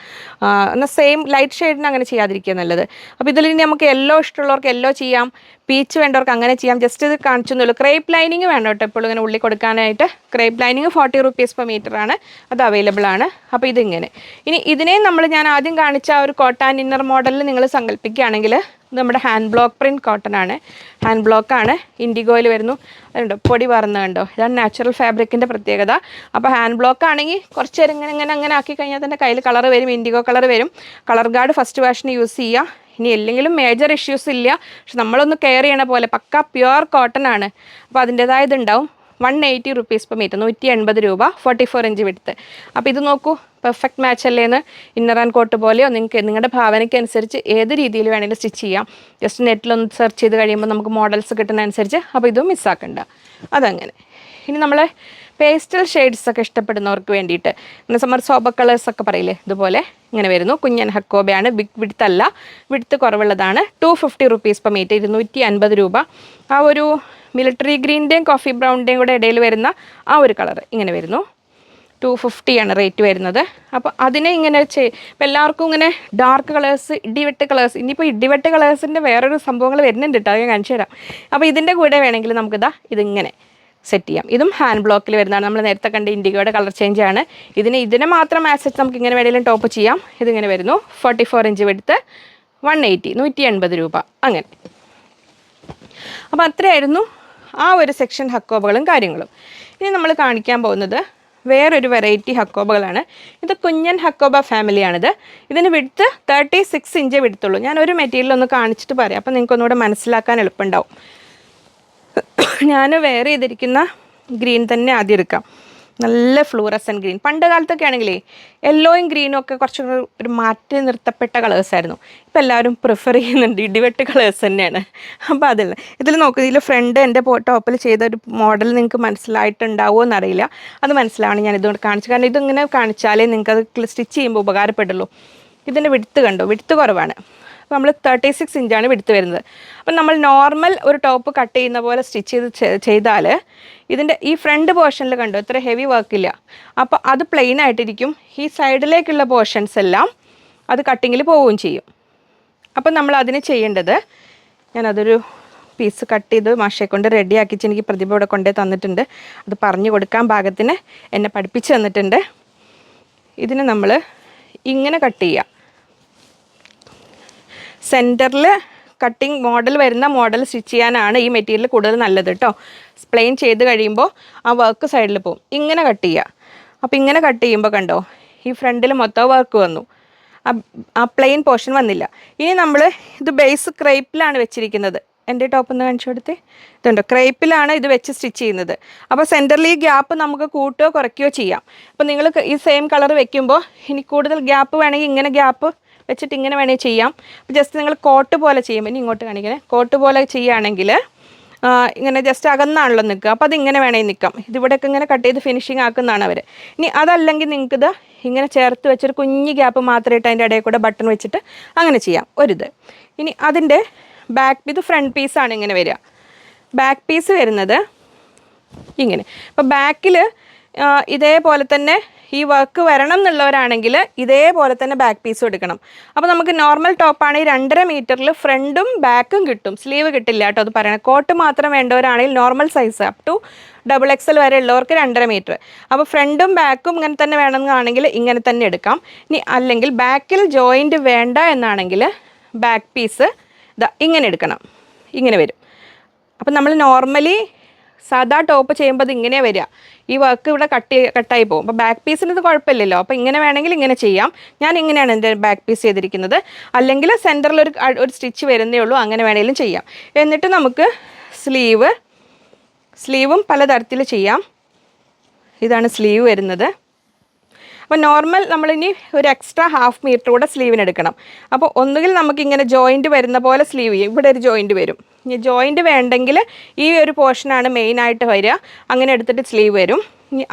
എന്നാൽ സെയിം ലൈറ്റ് ഷെയ്ഡിന് അങ്ങനെ ചെയ്യാതിരിക്കുക നല്ലത്. അപ്പോൾ ഇതിൽ ഇനി നമുക്ക് യെല്ലോ ഇഷ്ടമുള്ളവർക്ക് യെല്ലോ ചെയ്യാം, പീച്ച് വേണ്ടവർക്ക് അങ്ങനെ ചെയ്യാം. ജസ്റ്റ് ഇത് കാണിച്ചൊന്നുമില്ല. ക്രേപ്പ് ലൈനിങ് വേണ്ട കേട്ടോ എപ്പോഴും ഇങ്ങനെ ഉള്ളി കൊടുക്കാനായിട്ട്. Crepe lining 40 rupees per metre ആണ്. അത് അവൈലബിൾ ആണ്. അപ്പോൾ ഇതിങ്ങനെ. ഇനി ഇതിനെയും ഞാൻ ആദ്യം കാണിച്ച ആ ഒരു കോട്ടൺ ഇന്നർ മോഡലിൽ നിങ്ങൾ സങ്കല്പിക്കുകയാണെങ്കിൽ ഇത് നമ്മുടെ ഹാൻഡ് ബ്ലോക്ക് പ്രിൻറ്റ് കോട്ടൺ ആണ്. ഹാൻഡ് ബ്ലോക്കാണ്. ഇൻഡിഗോയിൽ വരുന്നു. അതുണ്ടോ പൊടി പറന്ന് കണ്ടോ. ഇതാണ് നാച്ചുറൽ ഫാബ്രിക്കിൻ്റെ പ്രത്യേകത. അപ്പോൾ ഹാൻഡ് ബ്ലോക്ക് ആണെങ്കിൽ കുറച്ച് നേരം ഇങ്ങനെ ആക്കി കഴിഞ്ഞാൽ തന്നെ കയ്യിൽ കളർ വരും, ഇൻഡിഗോ കളർ വരും. കളർ ഗാർഡ് ഫസ്റ്റ് വാഷിന് യൂസ് ചെയ്യുക. ഇനി എന്തെങ്കിലും മേജർ ഇഷ്യൂസ് ഇല്ല. പക്ഷെ നമ്മളൊന്ന് കെയർ ചെയ്യണ പോലെ പക്ക പ്യുവർ കോട്ടൺ ആണ്. അപ്പോൾ അതിൻ്റേതായ ഇതുണ്ടാവും. 180 റുപ്പീസ് പെർ മീറ്റർ, 180 രൂപ, 44 ഇഞ്ച് വിഡ്ത്ത്. അപ്പോൾ ഇത് നോക്കൂ, പെർഫെക്റ്റ് മാച്ച് അല്ലേന്ന്. ഇന്നർ ആൻഡ് കോട്ട് പോലെയോ നിങ്ങൾക്ക് നിങ്ങളുടെ ഭാവനയ്ക്ക് അനുസരിച്ച് ഏത് രീതിയിൽ വേണമെങ്കിലും സ്റ്റിച്ച് ചെയ്യാം. ജസ്റ്റ് നെറ്റിലൊന്ന് സെർച്ച് ചെയ്ത് കഴിയുമ്പോൾ നമുക്ക് മോഡൽസ് കിട്ടുന്നതനുസരിച്ച്. അപ്പോൾ ഇതും മിസ്സാക്കണ്ട. അതങ്ങനെ. ഇനി നമ്മളെ പേസ്റ്റൽ ഷെയ്ഡ്സ് ഒക്കെ ഇഷ്ടപ്പെടുന്നവർക്ക് വേണ്ടിയിട്ട് ഇങ്ങനെ സമ്മർ സോബർ കളേഴ്സൊക്കെ പറയില്ലേ, ഇതുപോലെ ഇങ്ങനെ വരുന്നു. കുഞ്ഞൻ ഹക്കോബയാണ്. ബിഗ് വിഡ്ത്ത് അല്ല, വിഡ്ത്ത് കുറവുള്ളതാണ്. 250 റുപ്പീസ് പെർ മീറ്റർ, 250 രൂപ. ആ ഒരു മിലിറ്ററി ഗ്രീൻ്റെയും കോഫി ബ്രൗണിൻ്റെയും കൂടെ ഇടയിൽ വരുന്ന ആ ഒരു കളർ ഇങ്ങനെ വരുന്നു. 250 ആണ് റേറ്റ് വരുന്നത്. അപ്പോൾ അതിനെ ഇങ്ങനെ ഇപ്പോൾ എല്ലാവർക്കും ഇങ്ങനെ ഡാർക്ക് കളേഴ്സ്, ഇടിവെട്ട് കളേഴ്സ്. ഇനിയിപ്പോൾ ഇടിവെട്ട് കളേഴ്സിൻ്റെ വേറൊരു സംഭവങ്ങൾ വരുന്നുണ്ട് കേട്ടോ, അത് ഞാൻ കാണിച്ചു തരാം. അപ്പോൾ ഇതിൻ്റെ കൂടെ വേണമെങ്കിൽ ഇതിങ്ങനെ സെറ്റ് ചെയ്യാം. ഇതും ഹാൻഡ് ബ്ലോക്കിൽ വരുന്നതാണ്. നമ്മൾ നേരത്തെ കണ്ട ഇൻഡിഗോയുടെ കളർ ചേഞ്ച് ആണ്. ഇതിനെ മാത്രം ആസെറ്റ് നമുക്ക് ഇങ്ങനെ വേണമെങ്കിലും ടോപ്പ് ചെയ്യാം. ഇതിങ്ങനെ വരുന്നു. 44 ഇഞ്ച് വിഡ്ത്ത്, 180, 180 രൂപ. അങ്ങനെ. അപ്പോൾ അത്രയായിരുന്നു ആ ഒരു സെക്ഷൻ ഹക്കോബകളും കാര്യങ്ങളും. ഇനി നമ്മൾ കാണിക്കാൻ പോകുന്നത് വേറൊരു വെറൈറ്റി ഹക്കോബകളാണ്. ഇത് കുഞ്ഞൻ ഹക്കോബ ഫാമിലിയാണിത്. ഇതിന് വിഡ്ത്ത് 36 ഇഞ്ച് വിഡ്ത്തുള്ളൂ. ഞാൻ ഒരു മെറ്റീരിയൽ ഒന്ന് കാണിച്ചിട്ട് പറയാം, അപ്പോൾ നിങ്ങൾക്ക് ഒന്നുകൂടെ മനസ്സിലാക്കാൻ എളുപ്പമുണ്ടാവും. ഞാൻ വെയർ ചെയ്തിരിക്കുന്ന ഗ്രീൻ തന്നെ ആദ്യം എടുക്കാം. നല്ല ഫ്ലൂറസൻ ഗ്രീൻ. പണ്ട് കാലത്തൊക്കെ ആണെങ്കിലേ യെല്ലോയും ഗ്രീനും ഒക്കെ കുറച്ച് ഒരു മാറ്റി നിർത്തപ്പെട്ട കളേഴ്സായിരുന്നു. ഇപ്പോൾ എല്ലാവരും പ്രിഫർ ചെയ്യുന്നുണ്ട് ഇടിവെട്ട് കളേഴ്സ് തന്നെയാണ്. അപ്പോൾ അതില്ല. ഇതിൽ നോക്കുക, ഇതിൽ ഫ്രണ്ട് എൻ്റെ ടോപ്പിൽ ചെയ്ത ഒരു മോഡൽ നിങ്ങൾക്ക് മനസ്സിലായിട്ടുണ്ടാവുമോ എന്നറിയില്ല. അത് മനസ്സിലാവണം ഞാൻ ഇതുകൊണ്ട് കാണിച്ചു. കാരണം ഇതിങ്ങനെ കാണിച്ചാലേ നിങ്ങൾക്ക് അത് സ്റ്റിച്ച് ചെയ്യുമ്പോൾ ഉപകാരപ്പെടുള്ളൂ. ഇതിൻ്റെ വിഡ്ത്ത് കണ്ടോ, വിഡ്ത്ത് കുറവാണ്. അപ്പോൾ നമ്മൾ 36 ഇഞ്ചാണ് വിഡ്ത്ത് വരുന്നത്. അപ്പം നമ്മൾ നോർമൽ ഒരു ടോപ്പ് കട്ട് ചെയ്യുന്ന പോലെ സ്റ്റിച്ച് ചെയ്താൽ ഇതിൻ്റെ ഈ ഫ്രണ്ട് പോർഷനിൽ കണ്ടോ ഇത്ര ഹെവി വർക്കില്ല. അപ്പോൾ അത് പ്ലെയിൻ ആയിട്ടിരിക്കും. ഈ സൈഡിലേക്കുള്ള പോർഷൻസ് എല്ലാം അത് കട്ടിങ്ങിൽ പോവുകയും ചെയ്യും. അപ്പം നമ്മൾ അതിന് ചെയ്യേണ്ടത്, ഞാനതൊരു പീസ് കട്ട് ചെയ്ത് മാഷയെ കൊണ്ട് റെഡിയാക്കിച്ച് എനിക്ക് പ്രതിഭ ഇവിടെ കൊണ്ടേ തന്നിട്ടുണ്ട്. അത് പറഞ്ഞു കൊടുക്കാൻ പാകത്തിന് എന്നെ പഠിപ്പിച്ച് തന്നിട്ടുണ്ട്. ഇതിന് നമ്മൾ ഇങ്ങനെ കട്ട് ചെയ്യുക. സെൻറ്ററിൽ കട്ടിങ് മോഡൽ വരുന്ന മോഡൽ സ്റ്റിച്ച് ചെയ്യാനാണ് ഈ മെറ്റീരിയൽ കൂടുതൽ നല്ലത് കേട്ടോ. പ്ലെയിൻ ചെയ്ത് കഴിയുമ്പോൾ ആ വർക്ക് സൈഡിൽ പോകും. ഇങ്ങനെ കട്ട് ചെയ്യുക. അപ്പോൾ ഇങ്ങനെ കട്ട് ചെയ്യുമ്പോൾ കണ്ടോ ഈ ഫ്രണ്ടിൽ മൊത്തം വർക്ക് വന്നു, ആ പ്ലെയിൻ പോർഷൻ വന്നില്ല. ഇനി നമ്മൾ ഇത് ബേസ് ക്രേപ്പിലാണ് വെച്ചിരിക്കുന്നത്. എൻ്റെ ടോപ്പ് ഒന്ന് കാണിച്ചു കൊടുത്തേ. ഇതുണ്ടോ, ക്രേപ്പിലാണ് ഇത് വെച്ച് സ്റ്റിച്ച് ചെയ്യുന്നത്. അപ്പോൾ സെൻറ്ററിൽ ഈ ഗ്യാപ്പ് നമുക്ക് കൂട്ടുകയോ കുറയ്ക്കുകയോ ചെയ്യാം. അപ്പോൾ നിങ്ങൾ ഈ സെയിം കളർ വെക്കുമ്പോൾ ഇനി കൂടുതൽ ഗ്യാപ്പ് വേണമെങ്കിൽ ഇങ്ങനെ ഗ്യാപ്പ് വെച്ചിട്ട് ഇങ്ങനെ വേണമെങ്കിൽ ചെയ്യാം. ജസ്റ്റ് നിങ്ങൾ കോട്ട് പോലെ ചെയ്യുമ്പോൾ, ഇനി ഇങ്ങോട്ട് കാണിക്കണേ, കോട്ട് പോലെ ചെയ്യുകയാണെങ്കിൽ ഇങ്ങനെ ജസ്റ്റ് അകന്നാണല്ലോ നിൽക്കുക. അപ്പോൾ അതിങ്ങനെ വേണമെങ്കിൽ നിൽക്കാം. ഇതിവിടെയൊക്കെ ഇങ്ങനെ കട്ട് ചെയ്ത് ഫിനിഷിങ് ആക്കുന്നതാണ് അവർ. ഇനി അതല്ലെങ്കിൽ നിങ്ങൾക്കിത് ഇങ്ങനെ ചേർത്ത് വെച്ചൊരു കുഞ്ഞ് ഗ്യാപ്പ് മാത്രം ഇട്ട് അതിൻ്റെ ഇടയിൽ കൂടെ ബട്ടൺ വെച്ചിട്ട് അങ്ങനെ ചെയ്യാം ഒരിത്. ഇനി അതിൻ്റെ ബാക്ക് ഇത് ഫ്രണ്ട് പീസാണ് ഇങ്ങനെ വരിക. ബാക്ക് പീസ് വരുന്നത് ഇങ്ങനെ. അപ്പോൾ ബാക്കിൽ ഇതേപോലെ തന്നെ ഈ വർക്ക് വരണം എന്നുള്ളവരാണെങ്കിൽ ഇതേപോലെ തന്നെ ബാക്ക് പീസും എടുക്കണം. അപ്പോൾ നമുക്ക് നോർമൽ ടോപ്പാണെങ്കിൽ 2.5 മീറ്ററിൽ ഫ്രണ്ടും ബാക്കും കിട്ടും, സ്ലീവ് കിട്ടില്ല കേട്ടോ. അത് പറയണം. കോട്ട് മാത്രം വേണ്ടവരാണെങ്കിൽ normal size up to XXL വരെ ഉള്ളവർക്ക് 2.5 മീറ്റർ. അപ്പോൾ ഫ്രണ്ടും ബാക്കും ഇങ്ങനെ തന്നെ വേണമെന്നാണെങ്കിൽ ഇങ്ങനെ തന്നെ എടുക്കാം. ഇനി അല്ലെങ്കിൽ ബാക്കിൽ ജോയിൻറ്റ് വേണ്ട എന്നാണെങ്കിൽ ബാക്ക് പീസ് ഇതാ ഇങ്ങനെ എടുക്കണം, ഇങ്ങനെ വരും. അപ്പം നമ്മൾ നോർമലി സാധാ ടോപ്പ് ചെയ്യുമ്പോൾ അത് ഇങ്ങനെ വരിക, ഈ വർക്ക് ഇവിടെ കട്ടായി പോകും. അപ്പോൾ ബാക്ക് പീസിന് ഇത് കുഴപ്പമില്ലല്ലോ. അപ്പോൾ ഇങ്ങനെ വേണമെങ്കിൽ ഇങ്ങനെ ചെയ്യാം. ഞാൻ ഇങ്ങനെയാണ് എൻ്റെ ബാക്ക് പീസ് ചെയ്തിരിക്കുന്നത്. അല്ലെങ്കിൽ സെൻറ്ററിൽ ഒരു സ്റ്റിച്ച് വരുന്നേ ഉള്ളൂ, അങ്ങനെ വേണമെങ്കിലും ചെയ്യാം. എന്നിട്ട് നമുക്ക് സ്ലീവും പലതരത്തിൽ ചെയ്യാം. ഇതാണ് സ്ലീവ് വരുന്നത്. അപ്പോൾ നോർമൽ നമ്മളിനി ഒരു എക്സ്ട്രാ 1/2 മീറ്റർ കൂടെ സ്ലീവിന് എടുക്കണം. അപ്പോൾ ഒന്നുകിൽ നമുക്കിങ്ങനെ ജോയിൻറ്റ് വരുന്ന പോലെ സ്ലീവ് ചെയ്യും, ഇവിടെ ഒരു ജോയിൻറ്റ് വരും. ഇനി ജോയിൻറ്റ് വേണ്ടെങ്കിൽ ഈ ഒരു പോർഷനാണ് മെയിനായിട്ട് വരിക, അങ്ങനെ എടുത്തിട്ട് സ്ലീവ് വരും.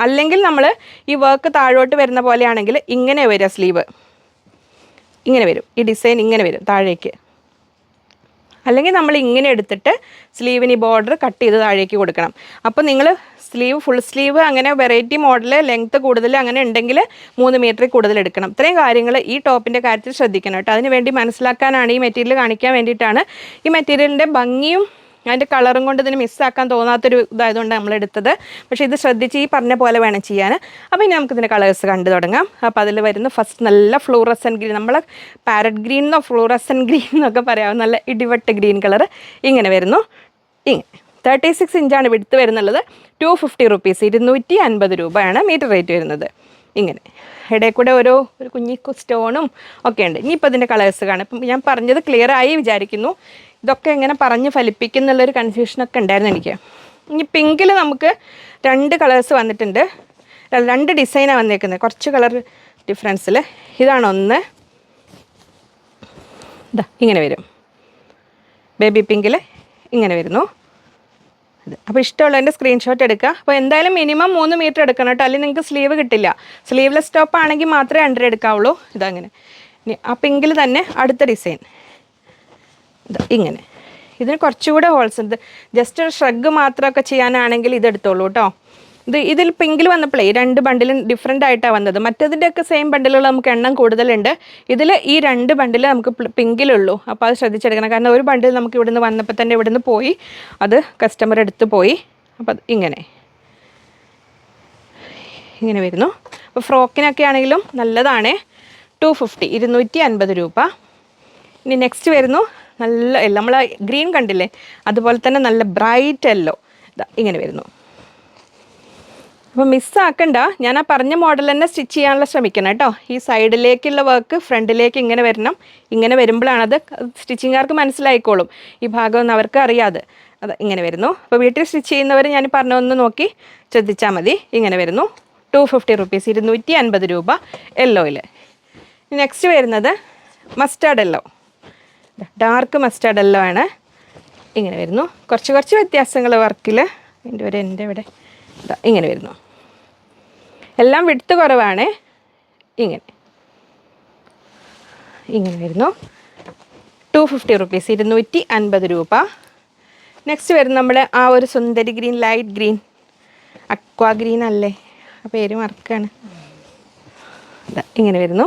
അല്ലെങ്കിൽ നമ്മൾ ഈ വർക്ക് താഴോട്ട് വരുന്ന പോലെയാണെങ്കിൽ ഇങ്ങനെ വരിക, സ്ലീവ് ഇങ്ങനെ വരും, ഈ ഡിസൈൻ ഇങ്ങനെ വരും താഴേക്ക്. അല്ലെങ്കിൽ നമ്മൾ ഇങ്ങനെ എടുത്തിട്ട് സ്ലീവിന് ഈ ബോർഡർ കട്ട് ചെയ്ത് താഴേക്ക് കൊടുക്കണം. അപ്പോൾ നിങ്ങൾ ഫുൾ സ്ലീവ് അങ്ങനെ വെറൈറ്റി മോഡൽ ലെങ്ത്ത് കൂടുതൽ അങ്ങനെ ഉണ്ടെങ്കിൽ 3 മീറ്ററിൽ കൂടുതൽ എടുക്കണം. ഇത്രയും കാര്യങ്ങൾ ഈ ടോപ്പിൻ്റെ കാര്യത്തിൽ ശ്രദ്ധിക്കണം കേട്ടോ. അതിന് വേണ്ടി മനസ്സിലാക്കാനാണ് ഈ മെറ്റീരിയൽ കാണിക്കാൻ വേണ്ടിയിട്ടാണ്. ഈ മെറ്റീരിയലിൻ്റെ ഭംഗിയും അതിൻ്റെ കളറും കൊണ്ട് ഇതിന് മിസ്സാക്കാൻ തോന്നാത്തൊരു ഇതായതുകൊണ്ട് നമ്മൾ എടുത്തത്. പക്ഷേ ഇത് ശ്രദ്ധിച്ച് ഈ പറഞ്ഞ പോലെ വേണം ചെയ്യാൻ. അപ്പോൾ ഇനി നമുക്കിതിൻ്റെ കളേഴ്സ് കണ്ടു തുടങ്ങാം. അപ്പോൾ അതിൽ വരുന്ന ഫസ്റ്റ് നല്ല ഫ്ലൂറസൻ ഗ്രീൻ, നമ്മൾ പാരറ്റ് ഗ്രീൻ എന്നോ ഫ്ലൂറസൻ ഗ്രീൻ എന്നൊക്കെ പറയാം, നല്ല ഇടിവെട്ട് ഗ്രീൻ കളർ ഇങ്ങനെ വരുന്നു. ഇങ്ങനെ 36 ഇഞ്ചാണ് വിടുത്ത് വരുന്നുള്ളത്. 250 റുപ്പീസ്, 250 രൂപയാണ് മീറ്റർ റേറ്റ് വരുന്നത്. ഇങ്ങനെ ഇടയിൽ കൂടെ ഒരു കുഞ്ഞി സ്റ്റോണും ഒക്കെ ഉണ്ട്. ഇനിയിപ്പോൾ ഇതിൻ്റെ കളേഴ്സ് കാണാം. ഇപ്പം ഞാൻ പറഞ്ഞത് ക്ലിയർ ആയി വിചാരിക്കുന്നു. ഇതൊക്കെ എങ്ങനെ പറഞ്ഞ് ഫലിപ്പിക്കുന്നുള്ളൊരു കൺഫ്യൂഷനൊക്കെ ഉണ്ടായിരുന്നു എനിക്ക്. ഇനി പിങ്കിൽ നമുക്ക് 2 കളേഴ്സ് വന്നിട്ടുണ്ട്, 2 ഡിസൈനാണ് വന്നേക്കുന്നത്, കുറച്ച് കളർ ഡിഫറൻസിൽ. ഇതാണ് ഒന്ന്, ഇതാ ഇങ്ങനെ വരും, ബേബി പിങ്കിൽ ഇങ്ങനെ വരുന്നു. അപ്പോൾ ഇഷ്ടമുള്ളതിൻ്റെ സ്ക്രീൻഷോട്ട് എടുക്കുക. അപ്പോൾ എന്തായാലും മിനിമം 3 മീറ്റർ എടുക്കണം കേട്ടോ, അല്ലെങ്കിൽ നിങ്ങൾക്ക് സ്ലീവ് കിട്ടില്ല. സ്ലീവ്ലെസ് ടോപ്പ് ആണെങ്കിൽ മാത്രമേ 100 എടുക്കാവുള്ളൂ. ഇതങ്ങനെ. ഇനി ആ പിങ്കിൽ തന്നെ അടുത്ത ഡിസൈൻ ഇങ്ങനെ. ഇതിന് കുറച്ചുകൂടെ ഹോൾസ് ഉണ്ട്. ജസ്റ്റ് ഒരു ഷ്രഗ് മാത്രമൊക്കെ ചെയ്യാനാണെങ്കിൽ ഇതെടുത്തോളൂ കേട്ടോ. ഇതിൽ പിങ്കിൽ വന്നപ്പോഴേ 2 ബണ്ടിലും ഡിഫറെൻ്റ് ആയിട്ടാണ് വന്നത്. മറ്റേതിൻ്റെയൊക്കെ സെയിം ബണ്ടിലുകൾ നമുക്ക് എണ്ണം കൂടുതലുണ്ട്. ഇതിൽ ഈ 2 ബണ്ടിൽ നമുക്ക് പിങ്കിലുള്ളൂ. അപ്പോൾ അത് ശ്രദ്ധിച്ചെടുക്കണം. കാരണം ഒരു ബണ്ടിൽ നമുക്ക് ഇവിടുന്ന് വന്നപ്പോൾ തന്നെ ഇവിടുന്ന് പോയി, അത് കസ്റ്റമർ എടുത്ത് പോയി. അപ്പോൾ അത് ഇങ്ങനെ വരുന്നു. അപ്പോൾ ഫ്രോക്കിനൊക്കെ ആണെങ്കിലും നല്ലതാണ്. 250, 250 രൂപ. ഇനി നെക്സ്റ്റ് വരുന്നു നല്ല നമ്മൾ ഗ്രീൻ കണ്ടില്ലേ, അതുപോലെ തന്നെ നല്ല ബ്രൈറ്റ് യെല്ലോ ഇങ്ങനെ വരുന്നു. അപ്പോൾ മിസ്സാക്കണ്ട, ഞാൻ ആ പറഞ്ഞ മോഡൽ തന്നെ സ്റ്റിച്ച് ചെയ്യാനുള്ള ശ്രമിക്കണം കേട്ടോ. ഈ സൈഡിലേക്കുള്ള വർക്ക് ഫ്രണ്ടിലേക്ക് ഇങ്ങനെ വരണം. ഇങ്ങനെ വരുമ്പോഴാണ് അത് സ്റ്റിച്ചിങ്ങുകാർക്ക് മനസ്സിലായിക്കോളും. ഈ ഭാഗമൊന്നും അവർക്ക് അറിയാതെ അത് ഇങ്ങനെ വരുന്നു. അപ്പോൾ വീട്ടിൽ സ്റ്റിച്ച് ചെയ്യുന്നവർ ഞാൻ പറഞ്ഞൊന്ന് നോക്കി ശ്രദ്ധിച്ചാൽ മതി. ഇങ്ങനെ വരുന്നു. 250 റുപ്പീസ്, 250 രൂപ യെല്ലോയിൽ. നെക്സ്റ്റ് വരുന്നത് mustard yellow, dark mustard yellow ആണ്. ഇങ്ങനെ വരുന്നു. കുറച്ച് വ്യത്യാസങ്ങൾ വർക്കിൽ എൻ്റെ ഇവിടെ ഇങ്ങനെ വരുന്നു. എല്ലാം വിഡ്ത്ത് കുറവാണ്. ഇങ്ങനെ വരുന്നു. 250 റുപ്പീസ്, 250 രൂപ. നെക്സ്റ്റ് വരുന്ന നമ്മുടെ ആ ഒരു സുന്ദരി green, light green, aqua green അല്ലേ, ആ പേര് മറക്കാണ്. ഇങ്ങനെ വരുന്നു.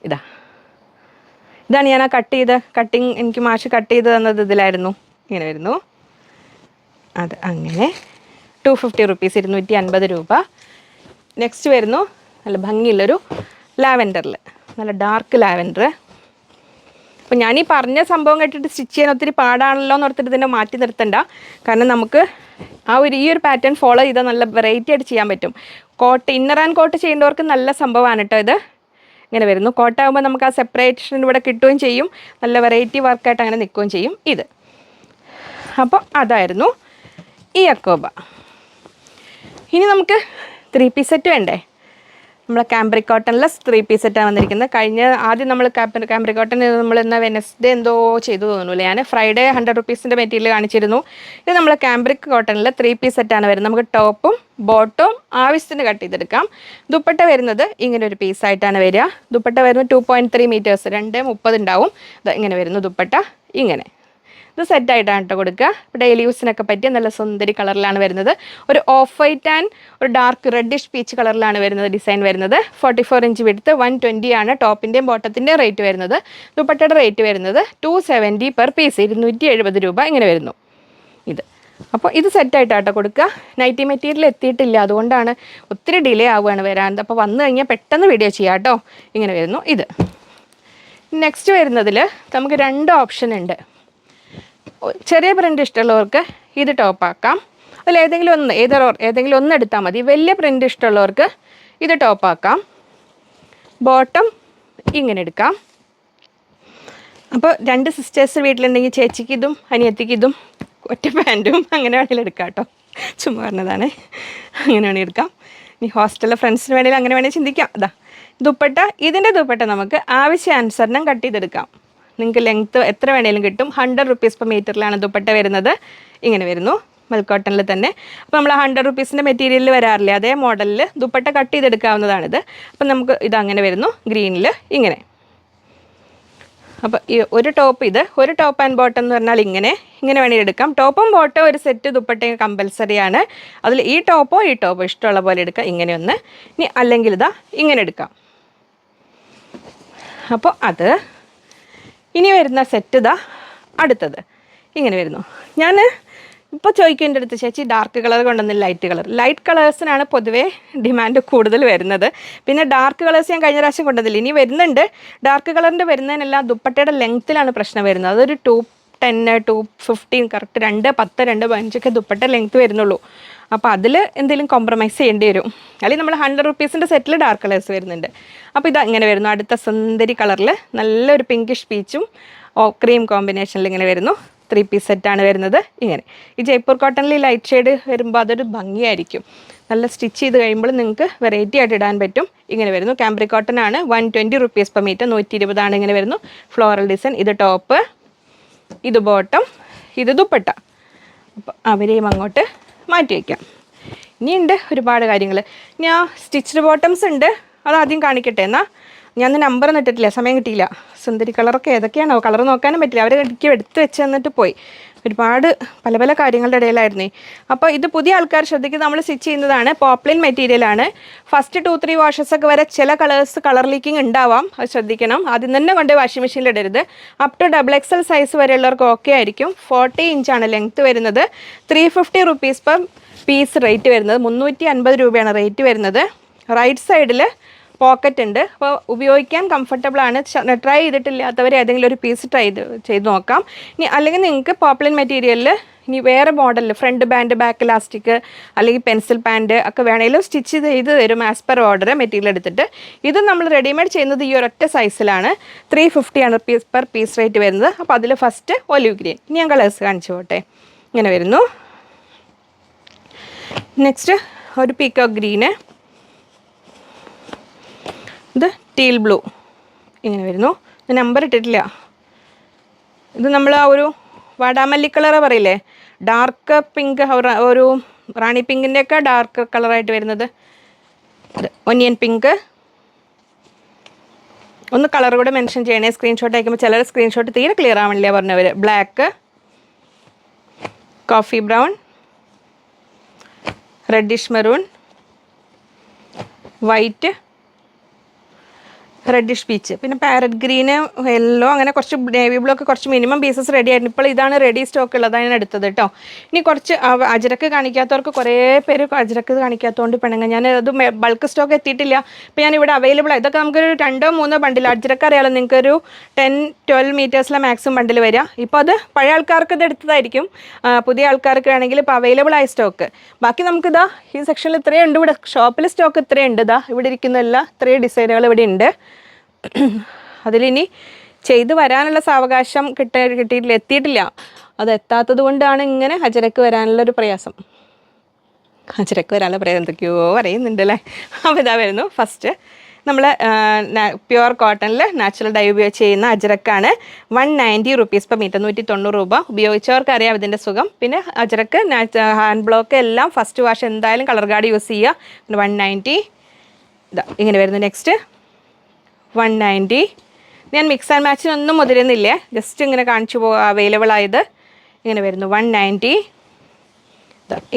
ഇതാണ് ഞാൻ ആ കട്ടിങ് എനിക്ക് മാഷ് കട്ട് ചെയ്ത് തന്നത് ഇതിലായിരുന്നു. ഇങ്ങനെ വരുന്നു. അത് അങ്ങനെ 250 റുപ്പീസ്, 250 രൂപ. നെക്സ്റ്റ് വരുന്നു നല്ല ഭംഗിയുള്ളൊരു ലാവൻഡറിൽ, നല്ല ഡാർക്ക് ലാവൻഡർ. അപ്പോൾ ഞാനീ പറഞ്ഞ സംഭവം കേട്ടിട്ട് സ്റ്റിച്ച് ചെയ്യാൻ ഒത്തിരി പാടാണല്ലോ എന്ന് ഓർത്തിട്ട് ഇതിനെ മാറ്റി നിർത്തണ്ട. കാരണം നമുക്ക് ഈ ഒരു പാറ്റേൺ ഫോളോ ചെയ്താൽ നല്ല വെറൈറ്റി ആയിട്ട് ചെയ്യാൻ പറ്റും. ഇന്നർ ആൻഡ് കോട്ട് ചെയ്യേണ്ടവർക്ക് നല്ല സംഭവമാണ് കേട്ടോ ഇത്. ഇങ്ങനെ വരുന്നു. കോട്ടാകുമ്പോൾ നമുക്ക് ആ സെപ്പറേഷൻ ഇവിടെ കിട്ടുകയും ചെയ്യും, നല്ല വെറൈറ്റി വർക്കായിട്ട് അങ്ങനെ നിൽക്കുകയും ചെയ്യും ഇത്. അപ്പോൾ അതായിരുന്നു ഈ അക്കോബ. ഇനി നമുക്ക് 3 പീസ് സെറ്റ് വേണ്ടേ? നമ്മളെ കാംബ്രിക് കോട്ടണിലെ 3 പീസ് സെറ്റാണ് വന്നിരിക്കുന്നത്. ആദ്യം നമ്മൾ കാംബ്രിക് കോട്ടൺ നമ്മൾ എന്നാൽ വെനസ്ഡേ എന്തോ ചെയ്തു തോന്നുന്നില്ല, ഞാൻ ഫ്രൈഡേ 100 റുപ്പീസിൻ്റെ മെറ്റീരിയൽ കാണിച്ചിരുന്നു. ഇത് നമ്മൾ കാംബ്രിക് കോട്ടണിലെ 3 പീസ് സെറ്റാണ് വരുന്നത്. നമുക്ക് ടോപ്പും ബോട്ടവും ആവശ്യത്തിന് കട്ട് ചെയ്തെടുക്കാം. ദുപ്പട്ട വരുന്നത് ഇങ്ങനെ ഒരു പീസായിട്ടാണ് വരിക. ദുപ്പട്ട വരുന്നത് 2.3 മീറ്റേഴ്സ്, 2.30 ഉണ്ടാവും. ഇങ്ങനെ വരുന്നു ദുപ്പട്ട. ഇങ്ങനെ ഇത് സെറ്റായിട്ടാണ് കേട്ടോ കൊടുക്കുക. ഡെയിലി യൂസിനൊക്കെ പറ്റിയ നല്ല സുന്ദരി കളറിലാണ് വരുന്നത്. ഒരു ഓഫ് വൈറ്റ് ആൻഡ് ഒരു ഡാർക്ക് റെഡിഷ് പീച്ച് കളറിലാണ് വരുന്നത് ഡിസൈൻ വരുന്നത്. 44 ഇഞ്ച് വിഡ്ത്ത്, 120 ആണ് ടോപ്പിൻ്റെയും ബോട്ടത്തിൻ്റെയും റേറ്റ് വരുന്നത്. ദുപ്പട്ടയുടെ റേറ്റ് വരുന്നത് 270 പെർ പീസ്, 270 രൂപ ഇങ്ങനെ വരുന്നു ഇത്. അപ്പോൾ ഇത് സെറ്റായിട്ടാട്ടോ കൊടുക്കുക. നൈറ്റി മെറ്റീരിയൽ എത്തിയിട്ടില്ല, അതുകൊണ്ടാണ് ഒത്തിരി ഡിലേ ആവുകയാണ് വരാൻ. അപ്പോൾ വന്നു കഴിഞ്ഞാൽ പെട്ടെന്ന് വീഡിയോ ചെയ്യാം കേട്ടോ. ഇങ്ങനെ വരുന്നു ഇത്. നെക്സ്റ്റ് വരുന്നതിൽ നമുക്ക് 2 ഓപ്ഷൻ ഉണ്ട്. ചെറിയ പ്രിൻ്റ് ഇഷ്ടമുള്ളവർക്ക് ഇത് ടോപ്പാക്കാം. അതിലേതെങ്കിലും ഒന്ന് ഏതെങ്കിലും ഒന്ന് എടുത്താൽ മതി. വലിയ പ്രിൻ്റ് ഇഷ്ടമുള്ളവർക്ക് ഇത് ടോപ്പാക്കാം. ബോട്ടം ഇങ്ങനെ എടുക്കാം. അപ്പോൾ 2 സിസ്റ്റേഴ്സ് വീട്ടിലുണ്ടെങ്കിൽ ചേച്ചിക്ക് ഇതും അനിയത്തിക്ക് ഇതും ഒറ്റ പാൻറ്റും അങ്ങനെ വേണമെങ്കിലും എടുക്കാം കേട്ടോ. ചുമ്മാ പറഞ്ഞതാണ്. അങ്ങനെ വേണമെങ്കിൽ എടുക്കാം. ഇനി ഹോസ്റ്റലിലെ ഫ്രണ്ട്സിന് വേണമെങ്കിൽ അങ്ങനെ വേണമെങ്കിൽ ചിന്തിക്കാം. അതാ ദുപ്പട്ട. ഇതിൻ്റെ ദുപ്പട്ട നമുക്ക് ആവശ്യാനുസരണം കട്ട് ചെയ്തെടുക്കാം. നിങ്ങൾക്ക് ലെങ്ത്ത് എത്ര വേണമെങ്കിലും കിട്ടും. 100 റുപ്പീസ് പെർ മീറ്ററിലാണ് ദുപ്പട്ട വരുന്നത്. ഇങ്ങനെ വരുന്നു മിൽക്ക് കോട്ടണിൽ തന്നെ. അപ്പോൾ നമ്മൾ 100 റുപ്പീസിൻ്റെ മെറ്റീരിയലിൽ വരാറില്ലേ, അതേ മോഡലിൽ ദുപ്പട്ട കട്ട് ചെയ്തെടുക്കാവുന്നതാണിത്. അപ്പം നമുക്ക് ഇതങ്ങനെ വരുന്നു ഗ്രീനിൽ ഇങ്ങനെ. അപ്പോൾ ഈ ഒരു ടോപ്പ്, ഇത് ഒരു ടോപ്പ് ആൻഡ് ബോട്ടം എന്ന് പറഞ്ഞാൽ ഇങ്ങനെ വേണമെങ്കിൽ എടുക്കാം. ടോപ്പും ബോട്ടം ഒരു സെറ്റ് ദുപ്പട്ടയും കമ്പൽസറിയാണ്. അതിൽ ഈ ടോപ്പോ ഇഷ്ടമുള്ള പോലെ എടുക്കാം. ഇങ്ങനെ ഒന്ന്. ഇനി അല്ലെങ്കിൽ ഇതാ ഇങ്ങനെ എടുക്കാം. അപ്പോൾ അത് ഇനി വരുന്ന സെറ്റ് ഇതാ അടുത്തത് ഇങ്ങനെ വരുന്നു. ഞാൻ ഇപ്പോൾ ചോദിക്കും എൻ്റെ അടുത്ത്, ചേച്ചി ഡാർക്ക് കളർ കൊണ്ടുവന്നില്ല ലൈറ്റ് കളേഴ്സിനാണ് പൊതുവേ ഡിമാൻഡ് കൂടുതൽ വരുന്നത്. പിന്നെ ഡാർക്ക് കളേഴ്സ് ഞാൻ കഴിഞ്ഞ പ്രാവശ്യം കൊണ്ടുവന്നില്ല, ഇനി വരുന്നുണ്ട്. ഡാർക്ക് കളറിൻ്റെ വരുന്നതിനെല്ലാം ദുപ്പട്ടയുടെ ലെങ്ത്തിലാണ് പ്രശ്നം വരുന്നത്. അതൊരു 210, 215 കറക്റ്റ് 210, 215 ദുപ്പട്ട ലെങ്ത്ത് വരുന്നുള്ളൂ. അപ്പോൾ അതിൽ എന്തെങ്കിലും കോംപ്രമൈസ് ചെയ്യേണ്ടി വരും. അല്ലെങ്കിൽ നമ്മൾ 100 റുപ്പീസിൻ്റെ സെറ്റിൽ ഡാർക്ക് കളേഴ്സ് വരുന്നുണ്ട്. അപ്പോൾ ഇത് ഇങ്ങനെ വരുന്നു. അടുത്ത സുന്ദരി കളറിൽ നല്ലൊരു പിങ്കിഷ് പീച്ചും ക്രീം കോമ്പിനേഷനിൽ ഇങ്ങനെ വരുന്നു. 3 പീസ് സെറ്റാണ് വരുന്നത് ഇങ്ങനെ. ഈ ജയ്പൂർ കോട്ടണിൽ ലൈറ്റ് ഷെയ്ഡ് വരുമ്പോൾ അതൊരു ഭംഗിയായിരിക്കും. നല്ല സ്റ്റിച്ച് ചെയ്ത് കഴിയുമ്പോൾ നിങ്ങൾക്ക് വെറൈറ്റി ആയിട്ട് ഇടാൻ പറ്റും. ഇങ്ങനെ വരുന്നു. കാംബ്രി കോട്ടൺ ആണ്. 120 റുപ്പീസ് പെർ മീറ്റർ, 120 ആണ്. ഇങ്ങനെ വരുന്നു. Floral design. ഇത് ടോപ്പ്, ഇത് ബോട്ടം, ഇത് ദുപ്പട്ട. അപ്പോൾ അവരെയും അങ്ങോട്ട് മാറ്റി വയ്ക്കാം. ഇനിയുണ്ട് ഒരുപാട് കാര്യങ്ങൾ. ഞാൻ സ്റ്റിച്ച്ഡ് ബോട്ടംസ് ഉണ്ട്, അതാദ്യം കാണിക്കട്ടെ. എന്നാൽ ഞാൻ നമ്പർ ഇട്ടിട്ടില്ല, സമയം കിട്ടിയില്ല. സുന്ദരി കളറൊക്കെ ഏതൊക്കെയാണോ, കളർ നോക്കാനും പറ്റില്ല. അവർ എനിക്ക് എടുത്ത് വെച്ച് തന്നിട്ട് പോയി. ഒരുപാട് പല കാര്യങ്ങളുടെ ഇടയിലായിരുന്നേ. അപ്പോൾ ഇത് പുതിയ ആൾക്കാർ ശ്രദ്ധിക്കുന്നത്, നമ്മൾ സ്റ്റിച്ച് ചെയ്യുന്നതാണ്. പോപ്ലിൻ മെറ്റീരിയലാണ്. ഫസ്റ്റ് 2-3 വാഷസൊക്കെ വരെ ചില കളർ ലീക്കിംഗ് ഉണ്ടാവാം, അത് ശ്രദ്ധിക്കണം. ആദ്യം തന്നെ കൊണ്ട് വാഷിംഗ് മെഷീനിൽ ഇടരുത്. അപ് ടു XXL സൈസ് വരെയുള്ളവർക്ക് ഓക്കെ ആയിരിക്കും. 40 ഇഞ്ചാണ് ലെങ്ത്ത് വരുന്നത്. 350 റുപ്പീസ് പെർ പീസ് റേറ്റ് വരുന്നത്. 350 രൂപയാണ് റേറ്റ് വരുന്നത്. റൈറ്റ് സൈഡിൽ പോക്കറ്റ് ഉണ്ട്. അപ്പോൾ ഉപയോഗിക്കാൻ കംഫർട്ടബിളാണ്. ട്രൈ ചെയ്തിട്ടില്ലാത്തവർ ഏതെങ്കിലും ഒരു പീസ് ചെയ്ത് നോക്കാം. ഇനി അല്ലെങ്കിൽ നിങ്ങൾക്ക് പോപ്ലിൻ മെറ്റീരിയലിൽ ഇനി വേറെ മോഡലിൽ ഫ്രണ്ട് ബാൻഡ്, ബാക്ക് ഇലാസ്റ്റിക് അല്ലെങ്കിൽ പെൻസിൽ പാൻറ്റ് ഒക്കെ വേണമെങ്കിലും സ്റ്റിച്ച് ചെയ്ത് തരും ആസ് പെർ ഓർഡർ മെറ്റീരിയൽ എടുത്തിട്ട്. ഇത് നമ്മൾ റെഡിമെയ്ഡ് ചെയ്യുന്നത് ഈ ഒരൊറ്റ സൈസിലാണ്. 350 ആണ് പെർ പീസ് റേറ്റ് വരുന്നത്. അപ്പോൾ അതിൽ ഫസ്റ്റ് ഒലിവ് ഗ്രീൻ. ഇനി ഞാൻ കളേഴ്സ് കാണിച്ചു പോട്ടെ. ഇങ്ങനെ വരുന്നു. നെക്സ്റ്റ് ഒരു പീക്കോക്ക് ഗ്രീന്, ഇത് ടീൽ ബ്ലൂ ഇങ്ങനെ വരുന്നു. നമ്പർ ഇട്ടിട്ടില്ല. ഇത് നമ്മൾ ആ ഒരു വാടാമല്ലി കളർ പറയില്ലേ, ഡാർക്ക് പിങ്ക്, ഒരു റാണി പിങ്കിൻ്റെയൊക്കെ ഡാർക്ക് കളറായിട്ട് വരുന്നത്. ഇത് ഒനിയൻ പിങ്ക്. ഒന്ന് കളർ കൂടെ മെൻഷൻ ചെയ്യണേ സ്ക്രീൻഷോട്ട് അയക്കുമ്പോൾ. ചിലർ സ്ക്രീൻഷോട്ട് തീരെ ക്ലിയർ ആവണില്ല പറഞ്ഞവർ. Black, coffee brown, reddish maroon, white, reddish peach, പിന്നെ പാരറ്റ് ഗ്രീന്, യെല്ലോ, അങ്ങനെ കുറച്ച് നേവി ബ്ലൂ ഒക്കെ കുറച്ച് മിനിമം പീസസ് റെഡി ആയിരുന്നു. ഇപ്പോൾ ഇതാണ് റെഡി സ്റ്റോക്ക് ഉള്ളതാണ് ഞാൻ എടുത്തത് കേട്ടോ. ഇനി കുറച്ച് അജരക്ക് കാണിക്കാത്തവർക്ക്, കുറേ പേര് അജരക്ക് കാണിക്കാത്തതുകൊണ്ട് പെണ്ണുങ്ങൾ, ഞാൻ അത് ബൾക്ക് സ്റ്റോക്ക് എത്തിയിട്ടില്ല. ഇപ്പോൾ ഞാൻ ഇവിടെ അവൈലബിൾ ആണ്. ഇതൊക്കെ നമുക്കൊരു 2-3 ബണ്ടിൽ. അജരക്ക് അറിയാമല്ലോ നിങ്ങൾക്കൊരു 10-12 മീറ്റേഴ്സിലെ മാക്സിമം ബണ്ടിൽ വരിക. ഇപ്പോൾ അത് പഴയ ആൾക്കാർക്ക് ഇത് എടുത്തതായിരിക്കും. പുതിയ ആൾക്കാർക്ക് ആണെങ്കിൽ ഇപ്പോൾ അവൈലബിൾ ആയ സ്റ്റോക്ക്. ബാക്കി നമുക്കിതാ ഈ സെക്ഷനിൽ ഇത്രയും ഉണ്ട്. ഇവിടെ ഷോപ്പിൽ സ്റ്റോക്ക് ഇത്രയും ഉണ്ട്. ഇതാ ഇവിടെ ഇരിക്കുന്ന എല്ലാ ഇത്രയും ഡിസൈനുകൾ ഇവിടെ ഉണ്ട്. അതിലിനി ചെയ്ത് വരാനുള്ള സാവകാശം എത്തിയിട്ടില്ല. അത് എത്താത്തത് കൊണ്ടാണ് ഇങ്ങനെ അജരക്ക് വരാനുള്ളൊരു പ്രയാസം. അജരക്ക് വരാനുള്ള പ്രയാസം എന്തൊക്കെയോ അറിയുന്നുണ്ടല്ലേ. അപ്പോൾ ഇതാ വരുന്നു. ഫസ്റ്റ് നമ്മൾ പ്യുവർ കോട്ടണിൽ നാച്ചുറൽ ഡൈ ഉപയോഗിച്ച് ചെയ്യുന്ന അജരക്കാണ്. 190 റുപ്പീസ് പെർ മീറ്റർ, 190 രൂപ. ഉപയോഗിച്ചവർക്ക് അറിയാം ഇതിൻ്റെ സുഖം. പിന്നെ അജരക്ക് ഹാൻഡ് ബ്ലോക്ക് എല്ലാം ഫസ്റ്റ് വാഷ് എന്തായാലും കളർ ഗാർഡ് യൂസ് ചെയ്യുക. 190 ഇതാ ഇങ്ങനെ വരുന്നു. നെക്സ്റ്റ് 190. ഞാൻ മിക്സ് ആൻഡ് മാച്ചിനൊന്നും മുതിരുന്നില്ലേ, ജസ്റ്റ് ഇങ്ങനെ കാണിച്ചു പോകാം അവൈലബിൾ ആയത്. ഇങ്ങനെ വരുന്നു 190.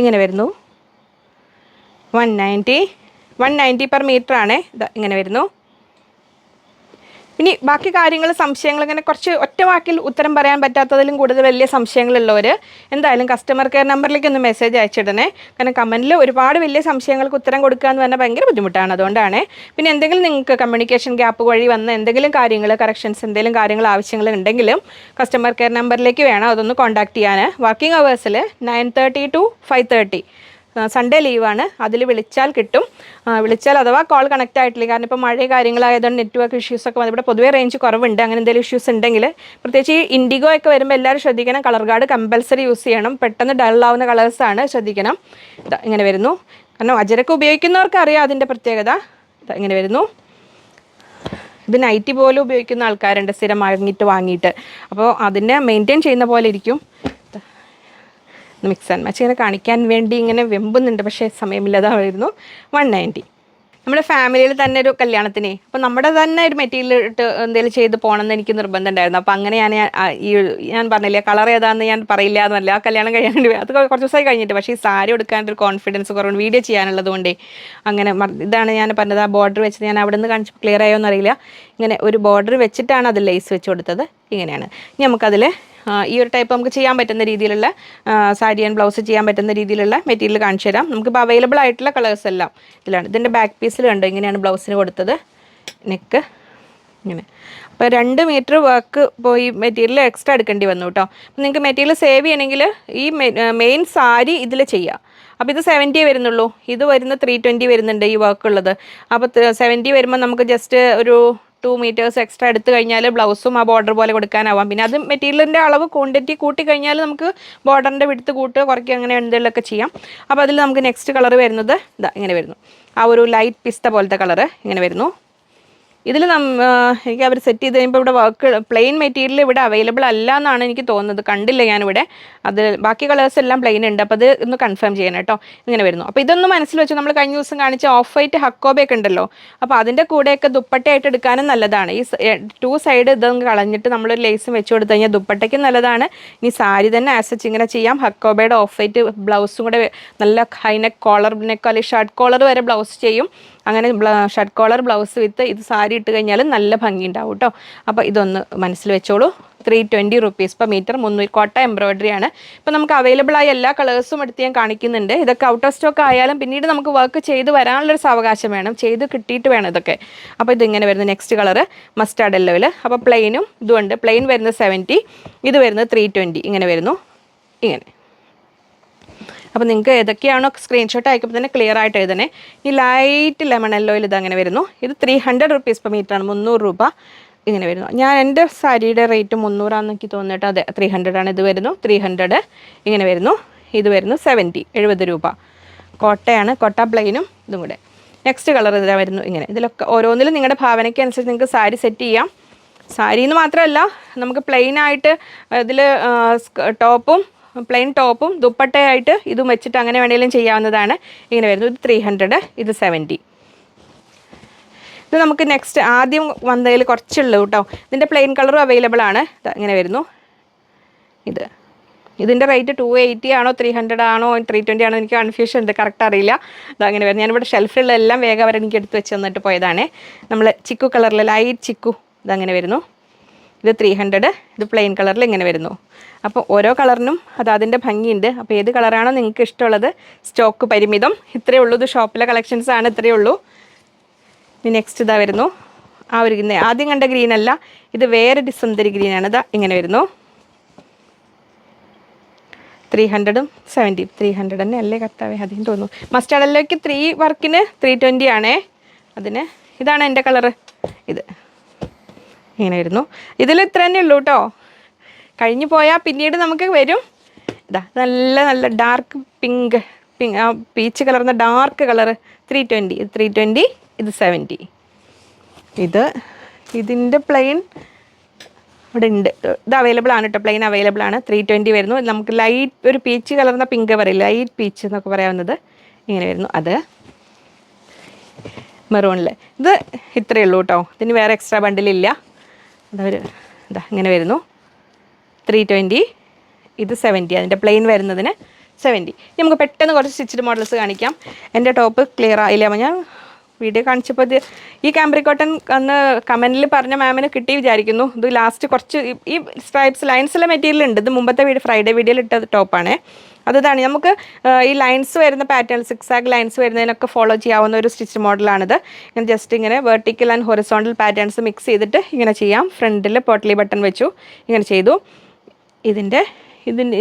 ഇങ്ങനെ വരുന്നു 190 പെർ മീറ്റർ ആണ്. ഇങ്ങനെ വരുന്നു. ഇനി ബാക്കി കാര്യങ്ങൾ സംശയങ്ങൾ ഇങ്ങനെ കുറച്ച് ഒറ്റ വാക്കിൽ ഉത്തരം പറയാൻ പറ്റാത്തതിലും കൂടുതൽ വലിയ സംശയങ്ങളുള്ളവർ എന്തായാലും കസ്റ്റമർ കെയർ നമ്പറിലേക്ക് ഒന്ന് മെസ്സേജ് അയച്ചിടണേ. കാരണം കമൻറ്റിൽ ഒരുപാട് വലിയ സംശയങ്ങൾക്ക് ഉത്തരം കൊടുക്കുക എന്ന് പറഞ്ഞാൽ ഭയങ്കര ബുദ്ധിമുട്ടാണ്. അതുകൊണ്ടാണ്. പിന്നെ എന്തെങ്കിലും നിങ്ങൾക്ക് കമ്മ്യൂണിക്കേഷൻ ഗ്യാപ്പ് വഴി വന്ന എന്തെങ്കിലും കാര്യങ്ങൾ കറക്ഷൻസ് എന്തെങ്കിലും കാര്യങ്ങൾ ആവശ്യങ്ങൾ ഉണ്ടെങ്കിലും കസ്റ്റമർ കെയർ നമ്പറിലേക്ക് വേണം അതൊന്ന് കോൺടാക്ട് ചെയ്യാൻ. Working അവേഴ്സിൽ 9:30 to 5:30. സൺഡേ ലീവാണ്. അതിൽ വിളിച്ചാൽ കിട്ടും. വിളിച്ചാൽ അഥവാ കോൾ കണക്റ്റ് ആയിട്ടില്ല, കാരണം ഇപ്പോൾ മഴ കാര്യങ്ങളായതുകൊണ്ട് നെറ്റ്വർക്ക് ഇഷ്യൂസൊക്കെ വന്നു. ഇവിടെ പൊതുവേ റേഞ്ച് കുറവുണ്ട്. അങ്ങനെ എന്തെങ്കിലും ഇഷ്യൂസ് ഉണ്ടെങ്കിൽ പ്രത്യേകിച്ച് ഈ ഇൻഡിഗോ ഒക്കെ വരുമ്പോൾ എല്ലാവരും ശ്രദ്ധിക്കണം. കളർ ഗാർഡ് കമ്പൽസറി യൂസ് ചെയ്യണം. പെട്ടെന്ന് ഡൾ ആവുന്ന കളേഴ്സാണ്, ശ്രദ്ധിക്കണം. ഇങ്ങനെ വരുന്നു. കാരണം അജരക്ക് ഉപയോഗിക്കുന്നവർക്ക് അറിയാം അതിൻ്റെ പ്രത്യേകത. ഇങ്ങനെ വരുന്നു. ഇത് നൈറ്റി പോലും ഉപയോഗിക്കുന്ന ആൾക്കാരുണ്ട് സ്ഥിരം വാങ്ങിയിട്ട്. അപ്പോൾ അതിനെ മെയിൻറ്റെയിൻ ചെയ്യുന്ന പോലെ ഇരിക്കും. മിക്സ് ആൻഡ് മാച്ച് ഇങ്ങനെ കാണിക്കാൻ വേണ്ടി ഇങ്ങനെ വെമ്പുന്നുണ്ട്, പക്ഷേ സമയമില്ലാതായിരുന്നു. 190. നമ്മുടെ ഫാമിലിയിൽ തന്നെ ഒരു കല്യാണത്തിന് അപ്പോൾ നമ്മുടെ തന്നെ ഒരു മെറ്റീരിയൽ ഇട്ട് എന്തെങ്കിലും ചെയ്ത് പോകണമെന്ന് എനിക്ക് നിർബന്ധം ഉണ്ടായിരുന്നു. അപ്പോൾ അങ്ങനെ ഞാൻ പറഞ്ഞില്ലേ കളർ ഏതാണെന്ന് ഞാൻ പറയില്ല എന്നല്ല, ആ കല്യാണം കഴിയാൻ വേണ്ടി അത് കുറച്ച് ദിവസമായി കഴിഞ്ഞിട്ട്. പക്ഷേ ഈ സാരി എടുക്കാനൊരു കോൺഫിഡൻസ് കുറവുണ്ട് വീഡിയോ ചെയ്യാനുള്ളത് കൊണ്ടേ. അങ്ങനെ ഇതാണ് ഞാൻ പറഞ്ഞത്. ആ ബോർഡർ വെച്ചിട്ട് ഞാൻ അവിടെ നിന്ന് കാണിച്ച് ക്ലിയർ ആയോ എന്നറിയില്ല. ഇങ്ങനെ ഒരു ബോർഡർ വെച്ചിട്ടാണ് അത് ലേസ് വെച്ച് കൊടുത്തത്. ഇങ്ങനെയാണ്. ഇനി നമുക്കതിൽ ഈ ഒരു ടൈപ്പ് നമുക്ക് ചെയ്യാൻ പറ്റുന്ന രീതിയിലുള്ള സാരി ആൻഡ് ബ്ലൗസ് ചെയ്യാൻ പറ്റുന്ന രീതിയിലുള്ള മെറ്റീരിയൽ കാണിച്ചു തരാം. നമുക്കിപ്പോൾ അവൈലബിൾ ആയിട്ടുള്ള കളേഴ്സ് എല്ലാം ഇതിലാണ്. ഇതിൻ്റെ ബാക്ക് പീസിൽ കണ്ടോ ഇങ്ങനെയാണ് ബ്ലൗസിന് കൊടുത്തത്. നെക്ക് ഇങ്ങനെ. അപ്പോൾ 2 മീറ്റർ വർക്ക് പോയി മെറ്റീരിയൽ എക്സ്ട്രാ എടുക്കേണ്ടി വന്നു കേട്ടോ. അപ്പോൾ നിങ്ങൾക്ക് മെറ്റീരിയൽ സേവ് ചെയ്യണമെങ്കിൽ ഈ മെയിൻ സാരി ഇതിൽ ചെയ്യാം. അപ്പോൾ ഇത് 70 വരുന്നുള്ളൂ. ഇത് വരുന്ന 320 വരുന്നുണ്ട് ഈ വർക്ക് ഉള്ളത്. അപ്പോൾ 70 വരുമ്പോൾ നമുക്ക് ജസ്റ്റ് ഒരു 2 മീറ്റേഴ്സ് എക്സ്ട്രാ എടുത്തു കഴിഞ്ഞാൽ ബ്ലൗസും ആ ബോർഡർ പോലെ കൊടുക്കാനാവാം. പിന്നെ അത് മെറ്റീരിയലിൻ്റെ അളവ് ക്വാണ്ടിറ്റി കൂട്ടി കഴിഞ്ഞാൽ നമുക്ക് ബോർഡറിൻ്റെ വിടുത്ത് കൂട്ടുക കുറയ്ക്കുക അങ്ങനെ എന്തെങ്കിലുമൊക്കെ ചെയ്യാം. അപ്പോൾ അതിൽ നമുക്ക് നെക്സ്റ്റ് കളർ വരുന്നത് ഇങ്ങനെ വരുന്നു. ആ ഒരു ലൈറ്റ് പിസ്ത പോലത്തെ കളറ് ഇങ്ങനെ വരുന്നു. ഇതിൽ എനിക്ക് അവർ സെറ്റ് ചെയ്ത് കഴിയുമ്പോൾ ഇവിടെ വർക്ക് പ്ലെയിൻ മെറ്റീരിയൽ ഇവിടെ അവൈലബിൾ അല്ല എന്നാണ് എനിക്ക് തോന്നുന്നത്. കണ്ടില്ല ഞാനിവിടെ. അത് ബാക്കി കളേഴ്സ് എല്ലാം പ്ലെയിൻ ഉണ്ട്. അപ്പോൾ അത് ഒന്ന് കൺഫേം ചെയ്യണം കേട്ടോ. ഇങ്ങനെ വരുന്നു. അപ്പോൾ ഇതൊന്ന് മനസ്സിൽ വെച്ച് നമ്മൾ കഴിഞ്ഞ ദിവസം കാണിച്ച ഓഫ് വൈറ്റ് ഹക്കോബയൊക്കെ ഉണ്ടല്ലോ, അപ്പോൾ അതിൻ്റെ കൂടെയൊക്കെ ദുപ്പട്ടയായിട്ട് എടുക്കാനും നല്ലതാണ്. ഈ 2 സൈഡ് ഇതൊന്ന് കളഞ്ഞിട്ട് നമ്മളൊരു ലേസും വെച്ച് കൊടുത്തു കഴിഞ്ഞാൽ ദുപ്പട്ടയ്ക്കും നല്ലതാണ്. ഇനി സാരി തന്നെ ആസച്ച് ഇങ്ങനെ ചെയ്യാം. ഹക്കോബയുടെ ഓഫ് വൈറ്റ് ബ്ലൗസും കൂടെ നല്ല ഹൈനെക്ക് കോളർ നെക്ക് അല്ലെങ്കിൽ ഷർട്ട് കോളർ വരെ ബ്ലൗസ് ചെയ്യും. അങ്ങനെ ഷർട്ട് കോളർ ബ്ലൗസ് വിത്ത് ഇത് സാരി ഇട്ട് കഴിഞ്ഞാൽ നല്ല ഭംഗി ഉണ്ടാവും കേട്ടോ. അപ്പോൾ ഇതൊന്ന് മനസ്സിൽ വെച്ചോളൂ. 320 rupees per meter. 300 കോട്ട എംബ്രോയിഡറി ആണ്. ഇപ്പോൾ നമുക്ക് അവൈലബിൾ ആയ എല്ലാ കളേഴ്സും എടുത്ത് ഞാൻ കാണിക്കുന്നുണ്ട്. ഇതൊക്കെ ഔട്ട് ഓഫ് സ്റ്റോക്ക് ആയാലും പിന്നീട് നമുക്ക് വർക്ക് ചെയ്ത് വരാനുള്ളൊരു സാവകാശം വേണം, ചെയ്ത് കിട്ടിയിട്ട് വേണം ഇതൊക്കെ. അപ്പോൾ ഇതിങ്ങനെ വരുന്നത് നെക്സ്റ്റ് കളറ് മസ്റ്റാർഡ് യെല്ലോയിൽ. അപ്പോൾ പ്ലെയിനും ഇതുണ്ട്. പ്ലെയിൻ വരുന്നത് 70, ഇത് വരുന്നത് 320 ഇങ്ങനെ വരുന്നു. ഇങ്ങനെ. അപ്പോൾ നിങ്ങൾക്ക് ഏതൊക്കെയാണോ സ്ക്രീൻഷോട്ട് അയക്കുമ്പോൾ തന്നെ ക്ലിയർ ആയിട്ട് എഴുതണേ. ഈ ലൈറ്റ് ലെമൺ യെല്ലോയിൽ ഇതങ്ങനെ വരുന്നു. ഇത് 300 rupees per meter ആണ്. 300 രൂപ ഇങ്ങനെ വരുന്നു. ഞാൻ എൻ്റെ സാരിയുടെ റേറ്റ് 300 ആണെന്ന് എനിക്ക് തോന്നിയിട്ട് അതെ 300 ആണ്. ഇത് വരുന്നു 300 ഇങ്ങനെ വരുന്നു. ഇത് വരുന്നു 70 രൂപ. കോട്ടയാണ്. കോട്ട പ്ലെയിനും ഇതും കൂടെ. നെക്സ്റ്റ് കളർ ഇതാ വരുന്നു. ഇങ്ങനെ ഇതിലൊക്കെ ഓരോന്നിലും നിങ്ങളുടെ ഭാവനയ്ക്ക് അനുസരിച്ച് നിങ്ങൾക്ക് സാരി സെറ്റ് ചെയ്യാം. സാരി എന്ന് മാത്രമല്ല നമുക്ക് പ്ലെയിനായിട്ട് ഇതിൽ ടോപ്പും പ്ലെയിൻ ടോപ്പും ദുപ്പട്ടയായിട്ട് ഇതും വെച്ചിട്ട് അങ്ങനെ വേണമെങ്കിലും ചെയ്യാവുന്നതാണ്. ഇങ്ങനെ വരുന്നു. ഇത് 300, ഇത് 70. ഇത് നമുക്ക് നെക്സ്റ്റ് ആദ്യം വന്നതിൽ കുറച്ചുള്ളൂ കേട്ടോ. ഇതിൻ്റെ പ്ലെയിൻ കളറും അവൈലബിൾ ആണ്. ഇങ്ങനെ വരുന്നു. ഇതിൻ്റെ റേറ്റ് 280 ആണോ 300 ആണോ 320 ആണോ എനിക്ക് കൺഫ്യൂഷൻ ഉണ്ട്, കറക്റ്റ് അറിയില്ല. അങ്ങനെ വരുന്നത് ഞാനിവിടെ ഷെൽഫിലുള്ള എല്ലാം വേഗം അവരെനിക്ക് എടുത്ത് വെച്ച് തന്നിട്ട് പോയതാണ്. നമ്മൾ ചിക്കു കളറിൽ ലൈറ്റ് ചിക്കു ഇതങ്ങനെ വരുന്നു. ഇത് 300, ഇത് പ്ലെയിൻ കളറിൽ ഇങ്ങനെ വരുന്നു. അപ്പോൾ ഓരോ കളറിനും അതിൻ്റെ ഭംഗിയുണ്ട്. അപ്പോൾ ഏത് കളറാണോ നിങ്ങൾക്ക് ഇഷ്ടമുള്ളത്. സ്റ്റോക്ക് പരിമിതം. ഇത്രയേ ഉള്ളൂ. ഇത് ഷോപ്പിലെ കളക്ഷൻസ് ആണ്, ഇത്രയേ ഉള്ളൂ. ഇനി നെക്സ്റ്റ് ഇതാ വരുന്നു. ആ ഒരു ആദ്യം കണ്ട ഗ്രീൻ അല്ല, ഇത് വേറെ സുന്ദരി ഗ്രീനാണ്. ഇതാ ഇങ്ങനെ വരുന്നു. 300, 70. 300 തന്നെ അല്ലേ കർത്താവേ, അതിന് തോന്നുന്നു. മസ്റ്റാർഡിലേക്ക് 3 വർക്കിന് 320 ആണേ. അതിന് ഇതാണ് എൻ്റെ കളറ്. ഇത് ഇങ്ങനെ വരുന്നു. ഇതിൽ ഇത്ര തന്നെ ഉള്ളൂ കേട്ടോ. കഴിഞ്ഞു പോയാൽ പിന്നീട് നമുക്ക് വരും. ഇതാ നല്ല നല്ല ഡാർക്ക് പിങ്ക് ആ പീച്ച് കളർന്ന ഡാർക്ക് കളറ് 320. ഇത് 320, ഇത് 70. ഇതിൻ്റെ പ്ലെയിൻ ഇവിടെ ഉണ്ട്. ഇത് അവൈലബിൾ ആണ് കേട്ടോ. പ്ലെയിൻ അവൈലബിൾ ആണ്. 320 വരുന്നു. നമുക്ക് ലൈറ്റ് ഒരു പീച്ച് കളർന്ന പിങ്ക് പറയില്ല, ലൈറ്റ് പീച്ച് എന്നൊക്കെ പറയാവുന്നത് ഇങ്ങനെ വരുന്നു. അത് മെറൂണിൽ ഇത് ഇത്രയേ ഉള്ളൂ കേട്ടോ. ഇതിന് വേറെ എക്സ്ട്രാ ബണ്ടിലില്ല. ഇതാ ഇങ്ങനെ വരുന്നു. 320 ഇത് 70, അതിൻ്റെ പ്ലെയിൻ വരുന്നതിന് 70. നമുക്ക് പെട്ടെന്ന് കുറച്ച് സ്റ്റിച്ച്ഡ് മോഡൽസ് കാണിക്കാം. എൻ്റെ ടോപ്പ് ക്ലിയർ ആയില്ല, അപ്പോൾ ഞാൻ വീഡിയോ കാണിച്ചപ്പോൾ ഇത് ഈ കാംബ്രിക് കോട്ടൺ അന്ന് കമൻറ്റിൽ പറഞ്ഞ മാമിന് കിട്ടി വിചാരിക്കുന്നു. ഇത് ലാസ്റ്റ് കുറച്ച് ഈ സ്ട്രൈപ്സ് ലൈൻസുള്ള മെറ്റീരിയൽ ഉണ്ട്. ഇത് മുമ്പത്തെ ഫ്രൈഡേ വീഡിയോയിൽ ഇട്ട ടോപ്പാണ്. അതാണ് നമുക്ക് ഈ ലൈൻസ് വരുന്ന പാറ്റേൺ, 6 ലൈൻസ് വരുന്നതിനൊക്കെ ഫോളോ ചെയ്യാവുന്ന ഒരു സ്റ്റിച്ച് മോഡലാണിത്. ഇങ്ങനെ ജസ്റ്റ് ഇങ്ങനെ vertical and horizontal patterns mix ചെയ്തിട്ട് ഇങ്ങനെ ചെയ്യാം. ഫ്രണ്ടിൽ പോട്ട്ലി ബട്ടൺ വെച്ചു, ഇങ്ങനെ ചെയ്തു.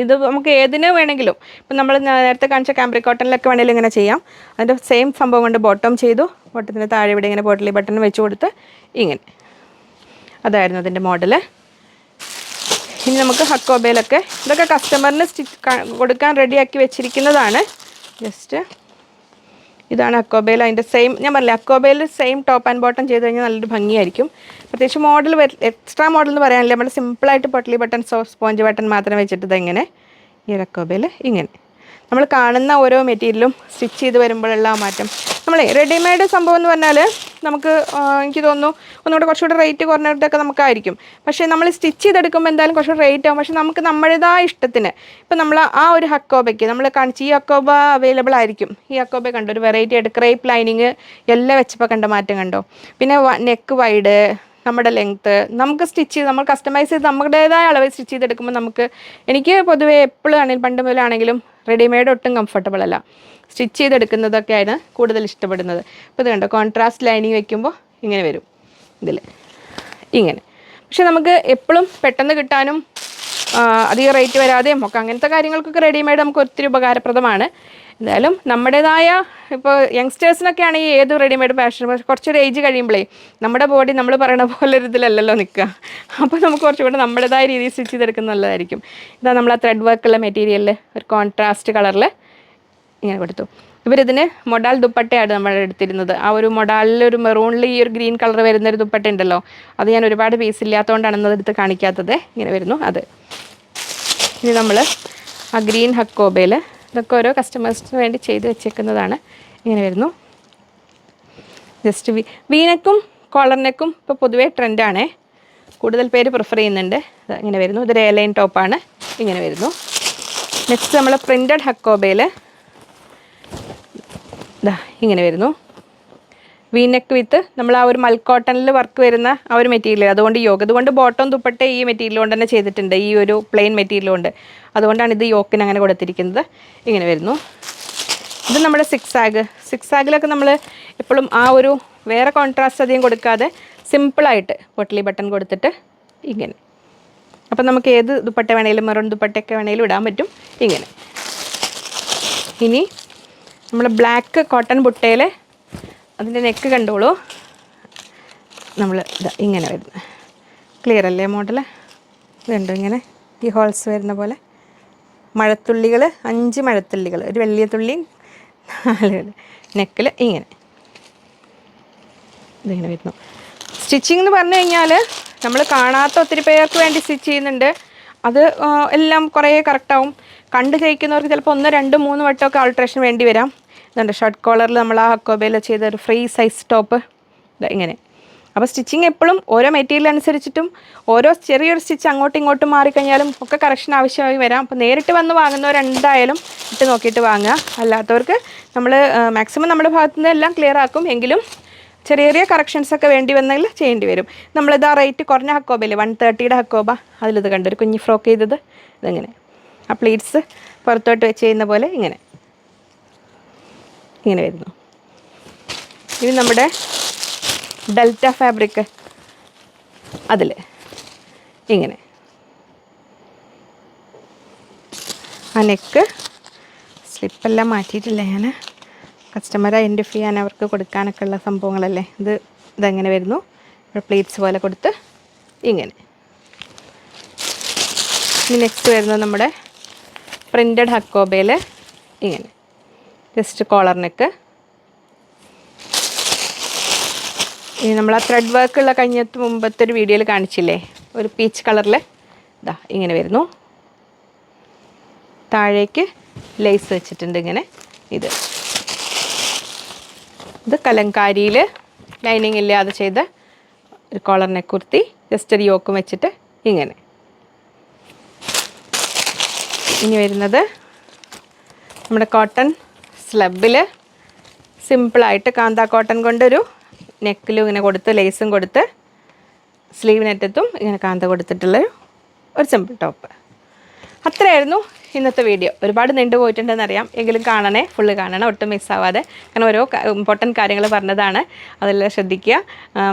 ഇത് നമുക്ക് ഏതിന് വേണമെങ്കിലും, ഇപ്പം നമ്മൾ നേരത്തെ കാണിച്ച കാംബ്രിക് കോട്ടണിലൊക്കെ വേണമെങ്കിലും ഇങ്ങനെ ചെയ്യാം. അതിൻ്റെ സെയിം സംഭവം കൊണ്ട് ബോട്ടം ചെയ്തു. ബോട്ടത്തിൻ്റെ താഴെ ഇവിടെ ഇങ്ങനെ പോട്ട്ലി ബട്ടൺ വെച്ച് കൊടുത്ത് ഇങ്ങനെ, അതായിരുന്നു അതിൻ്റെ മോഡൽ. ഇനി നമുക്ക് ഹക്കോബയിലൊക്കെ ഇതൊക്കെ കസ്റ്റമറിന് കൊടുക്കാൻ റെഡിയാക്കി വെച്ചിരിക്കുന്നതാണ്. ജസ്റ്റ് ഇതാണ് ഹക്കോബയിൽ. അതിൻ്റെ സെയിം ഞാൻ പറഞ്ഞില്ല, ഹക്കോബയിൽ സെയിം ടോപ്പ് ആൻഡ് ബോട്ടം ചെയ്ത് കഴിഞ്ഞാൽ നല്ലൊരു ഭംഗിയായിരിക്കും. പ്രത്യേകിച്ച് മോഡൽ എക്സ്ട്രാ മോഡൽ എന്ന് പറയാനില്ല, നമ്മൾ സിമ്പിളായിട്ട് പൊട്ട്ലി ബട്ടൺ സ്പോഞ്ച് ബട്ടൺ മാത്രം വെച്ചിട്ട് ഇതെങ്ങനെ ഈ ഹക്കോബയിൽ ഇങ്ങനെ നമ്മൾ കാണുന്ന ഓരോ മെറ്റീരിയലും സ്റ്റിച്ച് ചെയ്ത് വരുമ്പോഴുള്ള മാറ്റം. നമ്മളെ റെഡിമെയ്ഡ് സംഭവം എന്ന് പറഞ്ഞാൽ നമുക്ക് എനിക്ക് തോന്നുന്നു ഒന്നുകൂടെ കുറച്ചുകൂടെ റേറ്റ് കുറഞ്ഞിട്ടൊക്കെ നമുക്കായിരിക്കും. പക്ഷേ നമ്മൾ സ്റ്റിച്ച് ചെയ്തെടുക്കുമ്പോൾ എന്തായാലും കുറച്ചുകൂടെ റേറ്റ് ആവും. പക്ഷേ നമുക്ക് നമ്മുടേതായ ഇഷ്ടത്തിന് ഇപ്പം നമ്മൾ ആ ഒരു ഹക്കോബയ്ക്ക് നമ്മൾ കാണിച്ച് ഈ ഹക്കോബ അവൈലബിൾ ആയിരിക്കും. ഈ ഹക്കോബ കണ്ടോ, ഒരു വെറൈറ്റി ആയിട്ട് ക്രേപ്പ് ലൈനിങ് എല്ലാം വെച്ചപ്പോൾ കണ്ട മാറ്റം കണ്ടോ. പിന്നെ നെക്ക് വൈഡ്, നമ്മുടെ ലെങ്ത്ത് നമുക്ക് സ്റ്റിച്ച് ചെയ്ത് നമ്മൾ കസ്റ്റമൈസ് ചെയ്ത് നമ്മുടേതായ അളവിൽ സ്റ്റിച്ച് ചെയ്തെടുക്കുമ്പോൾ എനിക്ക് പൊതുവേ എപ്പോഴും ആണെങ്കിലും പണ്ട് മുതലാണെങ്കിലും റെഡിമെയ്ഡ് ഒട്ടും കംഫർട്ടബിൾ അല്ല, സ്റ്റിച്ച് ചെയ്തെടുക്കുന്നതൊക്കെയാണ് കൂടുതൽ ഇഷ്ടപ്പെടുന്നത്. അപ്പോൾ ഇത് കണ്ടോ, കോൺട്രാസ്റ്റ് ലൈനിങ് വെക്കുമ്പോൾ ഇങ്ങനെ വരും ഇതിൽ ഇങ്ങനെ. പക്ഷെ നമുക്ക് എപ്പോഴും പെട്ടെന്ന് കിട്ടാനും അധികം റേറ്റ് വരാതെയും ഒക്കെ അങ്ങനത്തെ കാര്യങ്ങൾക്കൊക്കെ റെഡിമെയ്ഡ് നമുക്ക് ഒത്തിരി ഉപകാരപ്രദമാണ്. എന്തായാലും നമ്മുടേതായ ഇപ്പോൾ യങ്സ്റ്റേഴ്സിനൊക്കെ ആണെങ്കിൽ ഏത് റെഡിമെയ്ഡ് ഫാഷൻ കുറച്ചൊരു ഏജ് കഴിയുമ്പോഴേ നമ്മുടെ ബോഡി നമ്മൾ പറയണ പോലെ ഒരു ഇതിലല്ലല്ലോ നിൽക്കുക. അപ്പോൾ നമുക്ക് കുറച്ചുകൂടെ നമ്മുടേതായ രീതിയിൽ സ്റ്റിച്ച് ചെയ്തെടുക്കുന്നത് നല്ലതായിരിക്കും. ഇതാ നമ്മൾ ആ ത്രെഡ് വർക്കുള്ള മെറ്റീരിയലിൽ ഒരു കോൺട്രാസ്റ്റ് കളറിൽ ഇങ്ങനെ കൊടുത്തു. ഇവരിതിന് മൊഡാൽ ദുപ്പട്ടയാണ് നമ്മൾ എടുത്തിരുന്നത്. ആ ഒരു മൊഡാലിൽ ഒരു മെറൂണിൽ ഈ ഒരു ഗ്രീൻ കളർ വരുന്നൊരു ദുപ്പട്ട ഉണ്ടല്ലോ, അത് ഞാൻ ഒരുപാട് പീസ് ഇല്ലാത്തതുകൊണ്ടാണ് അതെടുത്ത് കാണിക്കാത്തത്. ഇങ്ങനെ വരുന്നു അത്. ഇനി നമ്മൾ ആ ഗ്രീൻ ഹക്കോബയിൽ ഇതൊക്കെ ഓരോ കസ്റ്റമേഴ്സിന് വേണ്ടി ചെയ്ത് വെച്ചേക്കുന്നതാണ്. ഇങ്ങനെ വരുന്നു. ജസ്റ്റ് വീനെക്കും കോളർനെക്കും ഇപ്പോൾ പൊതുവേ ട്രെൻഡാണേ, കൂടുതൽ പേര് പ്രിഫർ ചെയ്യുന്നുണ്ട്. ഇങ്ങനെ വരുന്നു. ഇതൊരു എയർലൈൻ ടോപ്പാണ്. ഇങ്ങനെ വരുന്നു. നെക്സ്റ്റ് നമ്മൾ പ്രിൻറ്റഡ് ഹക്കോബയിൽ ഇങ്ങനെ വരുന്നു. വീനെക്ക് വിത്ത് നമ്മൾ ആ ഒരു മൽക്കോട്ടണിൽ വർക്ക് വരുന്ന ആ ഒരു മെറ്റീരിയൽ, അതുകൊണ്ട് ബോട്ടം ദുപ്പട്ട ഈ മെറ്റീരിയൽ കൊണ്ട് തന്നെ ചെയ്തിട്ടുണ്ട്, ഈ ഒരു പ്ലെയിൻ മെറ്റീരിയൽ കൊണ്ട്. അതുകൊണ്ടാണ് ഇത് യോക്കിന് അങ്ങനെ കൊടുത്തിരിക്കുന്നത്. ഇങ്ങനെ വരുന്നു. ഇത് നമ്മുടെ സിക്സാഗിലൊക്കെ നമ്മൾ എപ്പോഴും ആ ഒരു വേറെ കോൺട്രാസ്റ്റ് അധികം കൊടുക്കാതെ സിമ്പിളായിട്ട് പൊട്ട്ലി ബട്ടൺ കൊടുത്തിട്ട് ഇങ്ങനെ. അപ്പം നമുക്ക് ഏത് ദുപ്പട്ട വേണമെങ്കിലും മെറൂൺ ദുപ്പട്ടയൊക്കെ വേണമെങ്കിലും ഇടാൻ പറ്റും. ഇങ്ങനെ. ഇനി നമ്മൾ ബ്ലാക്ക് കോട്ടൺ ബുട്ടയിൽ അതിൻ്റെ നെക്ക് കണ്ടോളൂ. നമ്മൾ ഇങ്ങനെ വരുന്നത് ക്ലിയർ അല്ലേ മോഡൽ? ഇതുണ്ടോ ഇങ്ങനെ ഈ ഹോൾസ് വരുന്ന പോലെ മഴത്തുള്ളികൾ, 5 മഴത്തുള്ളികൾ, ഒരു വലിയ തുള്ളിയും 4 നെക്കിൽ ഇങ്ങനെ ഇതിങ്ങനെ വരുന്നു. സ്റ്റിച്ചിങ് എന്ന് പറഞ്ഞു കഴിഞ്ഞാൽ നമ്മൾ കാണാത്ത ഒത്തിരി പേർക്ക് വേണ്ടി സ്റ്റിച്ച് ചെയ്യുന്നുണ്ട്. അത് എല്ലാം കുറേ കറക്റ്റാവും. കണ്ട് കഴിക്കുന്നവർക്ക് ചിലപ്പോൾ 1, 2, 3 വട്ടമൊക്കെ ആൾട്രേഷൻ വേണ്ടി വരാം. ഇതുണ്ട് ഷർട്ട് കോളറിൽ നമ്മൾ ആ ഹക്കോബയിൽ ചെയ്ത ഒരു ഫ്രീ സൈസ് ടോപ്പ് ഇങ്ങനെ. അപ്പോൾ സ്റ്റിച്ചിങ് എപ്പോഴും ഓരോ മെറ്റീരിയൽ അനുസരിച്ചിട്ടും ഓരോ ചെറിയൊരു സ്റ്റിച്ച് അങ്ങോട്ടും ഇങ്ങോട്ടും മാറിക്കഴിഞ്ഞാലും ഒക്കെ കറക്ഷൻ ആവശ്യമായി വരാം. അപ്പോൾ നേരിട്ട് വന്ന് വാങ്ങുന്നവർ എന്തായാലും ഇട്ട് നോക്കിയിട്ട് വാങ്ങുക. അല്ലാത്തവർക്ക് നമ്മൾ മാക്സിമം നമ്മുടെ ഭാഗത്തു നിന്ന് എല്ലാം ക്ലിയർ ആക്കും. എങ്കിലും ചെറിയ ചെറിയ കറക്ഷൻസൊക്കെ വേണ്ടി വന്നെങ്കിൽ ചെയ്യേണ്ടി വരും. നമ്മളിത് ആ റേറ്റ് കുറഞ്ഞ ഹക്കോബയില്ലേ 130 ഹക്കോബ, അതിലിത് കണ്ടൊരു കുഞ്ഞ് ഫ്രോക്ക് ചെയ്തത് ഇതിങ്ങനെ ആ പ്ലീറ്റ്സ് പുറത്തോട്ട് വെച്ച് ചെയ്യുന്ന പോലെ ഇങ്ങനെ വരുന്നു. ഇത് നമ്മുടെ ഡെൽറ്റ ഫാബ്രിക് അതിൽ ഇങ്ങനെ ആ നെക്ക് സ്ലിപ്പെല്ലാം മാറ്റിയിട്ടില്ല ഞാൻ, കസ്റ്റമറെ ഐഡൻറ്റിഫൈ ചെയ്യാൻ അവർക്ക് കൊടുക്കാനൊക്കെ ഉള്ള സംഭവങ്ങളല്ലേ. ഇതെങ്ങനെ വരുന്നു, പ്ലേറ്റ്സ് പോലെ കൊടുത്ത് ഇങ്ങനെ. ഇനി നെക്സ്റ്റ് വരുന്നത് നമ്മുടെ പ്രിൻറ്റഡ് ഹക്കോബയിൽ ഇങ്ങനെ ജസ്റ്റ് കോളർ നെക്ക്. ഇനി നമ്മൾ ആ ത്രെഡ് വർക്കുള്ള മുമ്പത്തെ ഒരു വീഡിയോയിൽ കാണിച്ചില്ലേ, ഒരു പീച്ച് കളറിൽ ഇങ്ങനെ വരുന്നു. താഴേക്ക് ലേസ് വെച്ചിട്ടുണ്ട് ഇങ്ങനെ. ഇത് കലങ്കാരിയിൽ ലൈനിങ് ഇല്ലാതെ ചെയ്ത ഒരു കോളർ നെക്ക് കുർത്തി, ജസ്റ്റ് ഒരു യോക്കും വെച്ചിട്ട് ഇങ്ങനെ. ഇനി വരുന്നത് നമ്മുടെ കോട്ടൺ സ്ലബിൽ സിമ്പിളായിട്ട് കാന്ത കോട്ടൺ കൊണ്ടൊരു നെക്കിലും ഇങ്ങനെ കൊടുത്ത് ലേസും കൊടുത്ത് സ്ലീവിനറ്റത്തും ഇങ്ങനെ കാന്ത കൊടുത്തിട്ടുള്ള ഒരു സിമ്പിൾ ടോപ്പ്. അത്രയായിരുന്നു ഇന്നത്തെ വീഡിയോ. ഒരുപാട് നീണ്ടു പോയിട്ടുണ്ടെന്നറിയാം, എങ്കിലും കാണണേ, ഫുള്ള് കാണണം, ഒട്ടും മിസ്സാവാതെ. കാരണം ഓരോ ഇമ്പോർട്ടൻറ്റ് കാര്യങ്ങൾ പറഞ്ഞതാണ്, അതെല്ലാം ശ്രദ്ധിക്കുക.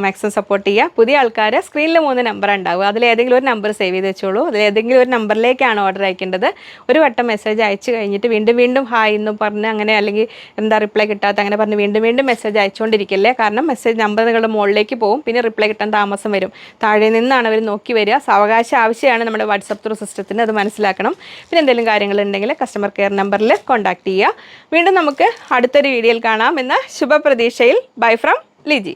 മാക്സിമം സപ്പോർട്ട് ചെയ്യുക. പുതിയ ആൾക്കാർ സ്ക്രീനിൽ 3 നമ്പർ ഉണ്ടാവുക, അതിലേതെങ്കിലും ഒരു നമ്പർ സേവ് ചെയ്ത് വെച്ചോളൂ. അതിലേതെങ്കിലും ഒരു നമ്പറിലേക്കാണ് ഓർഡർ അയക്കേണ്ടത്. ഒരു വട്ടം മെസ്സേജ് അയച്ചു കഴിഞ്ഞിട്ട് വീണ്ടും ഹായ് എന്നും പറഞ്ഞ് അങ്ങനെ, അല്ലെങ്കിൽ എന്താ റിപ്ലൈ കിട്ടാത്ത അങ്ങനെ പറഞ്ഞ് വീണ്ടും മെസ്സേജ് അയച്ചുകൊണ്ടിരിക്കല്ലേ. കാരണം മെസ്സേജ് നമ്പർ നിങ്ങളുടെ മുകളിലേക്ക് പോകും, പിന്നെ റിപ്ലൈ കിട്ടാൻ താമസം വരും. താഴെ നിന്നാണ് അവർ നോക്കി വരിക. സാവകാശം ആവശ്യമാണ് നമ്മുടെ വാട്സപ്പ് ത്രൂ സിസ്റ്റത്തിന്, അത് മനസ്സിലാക്കണം. പിന്നെ എന്തെങ്കിലും കാര്യങ്ങളുണ്ടെങ്കിൽ കസ്റ്റമർ കെയർ നമ്പറിൽ കോൺടാക്ട് ചെയ്യുക. വീണ്ടും നമുക്ക് അടുത്തൊരു വീഡിയോയിൽ കാണാം എന്ന ശുഭപ്രതീക്ഷയിൽ. Bye from Liji.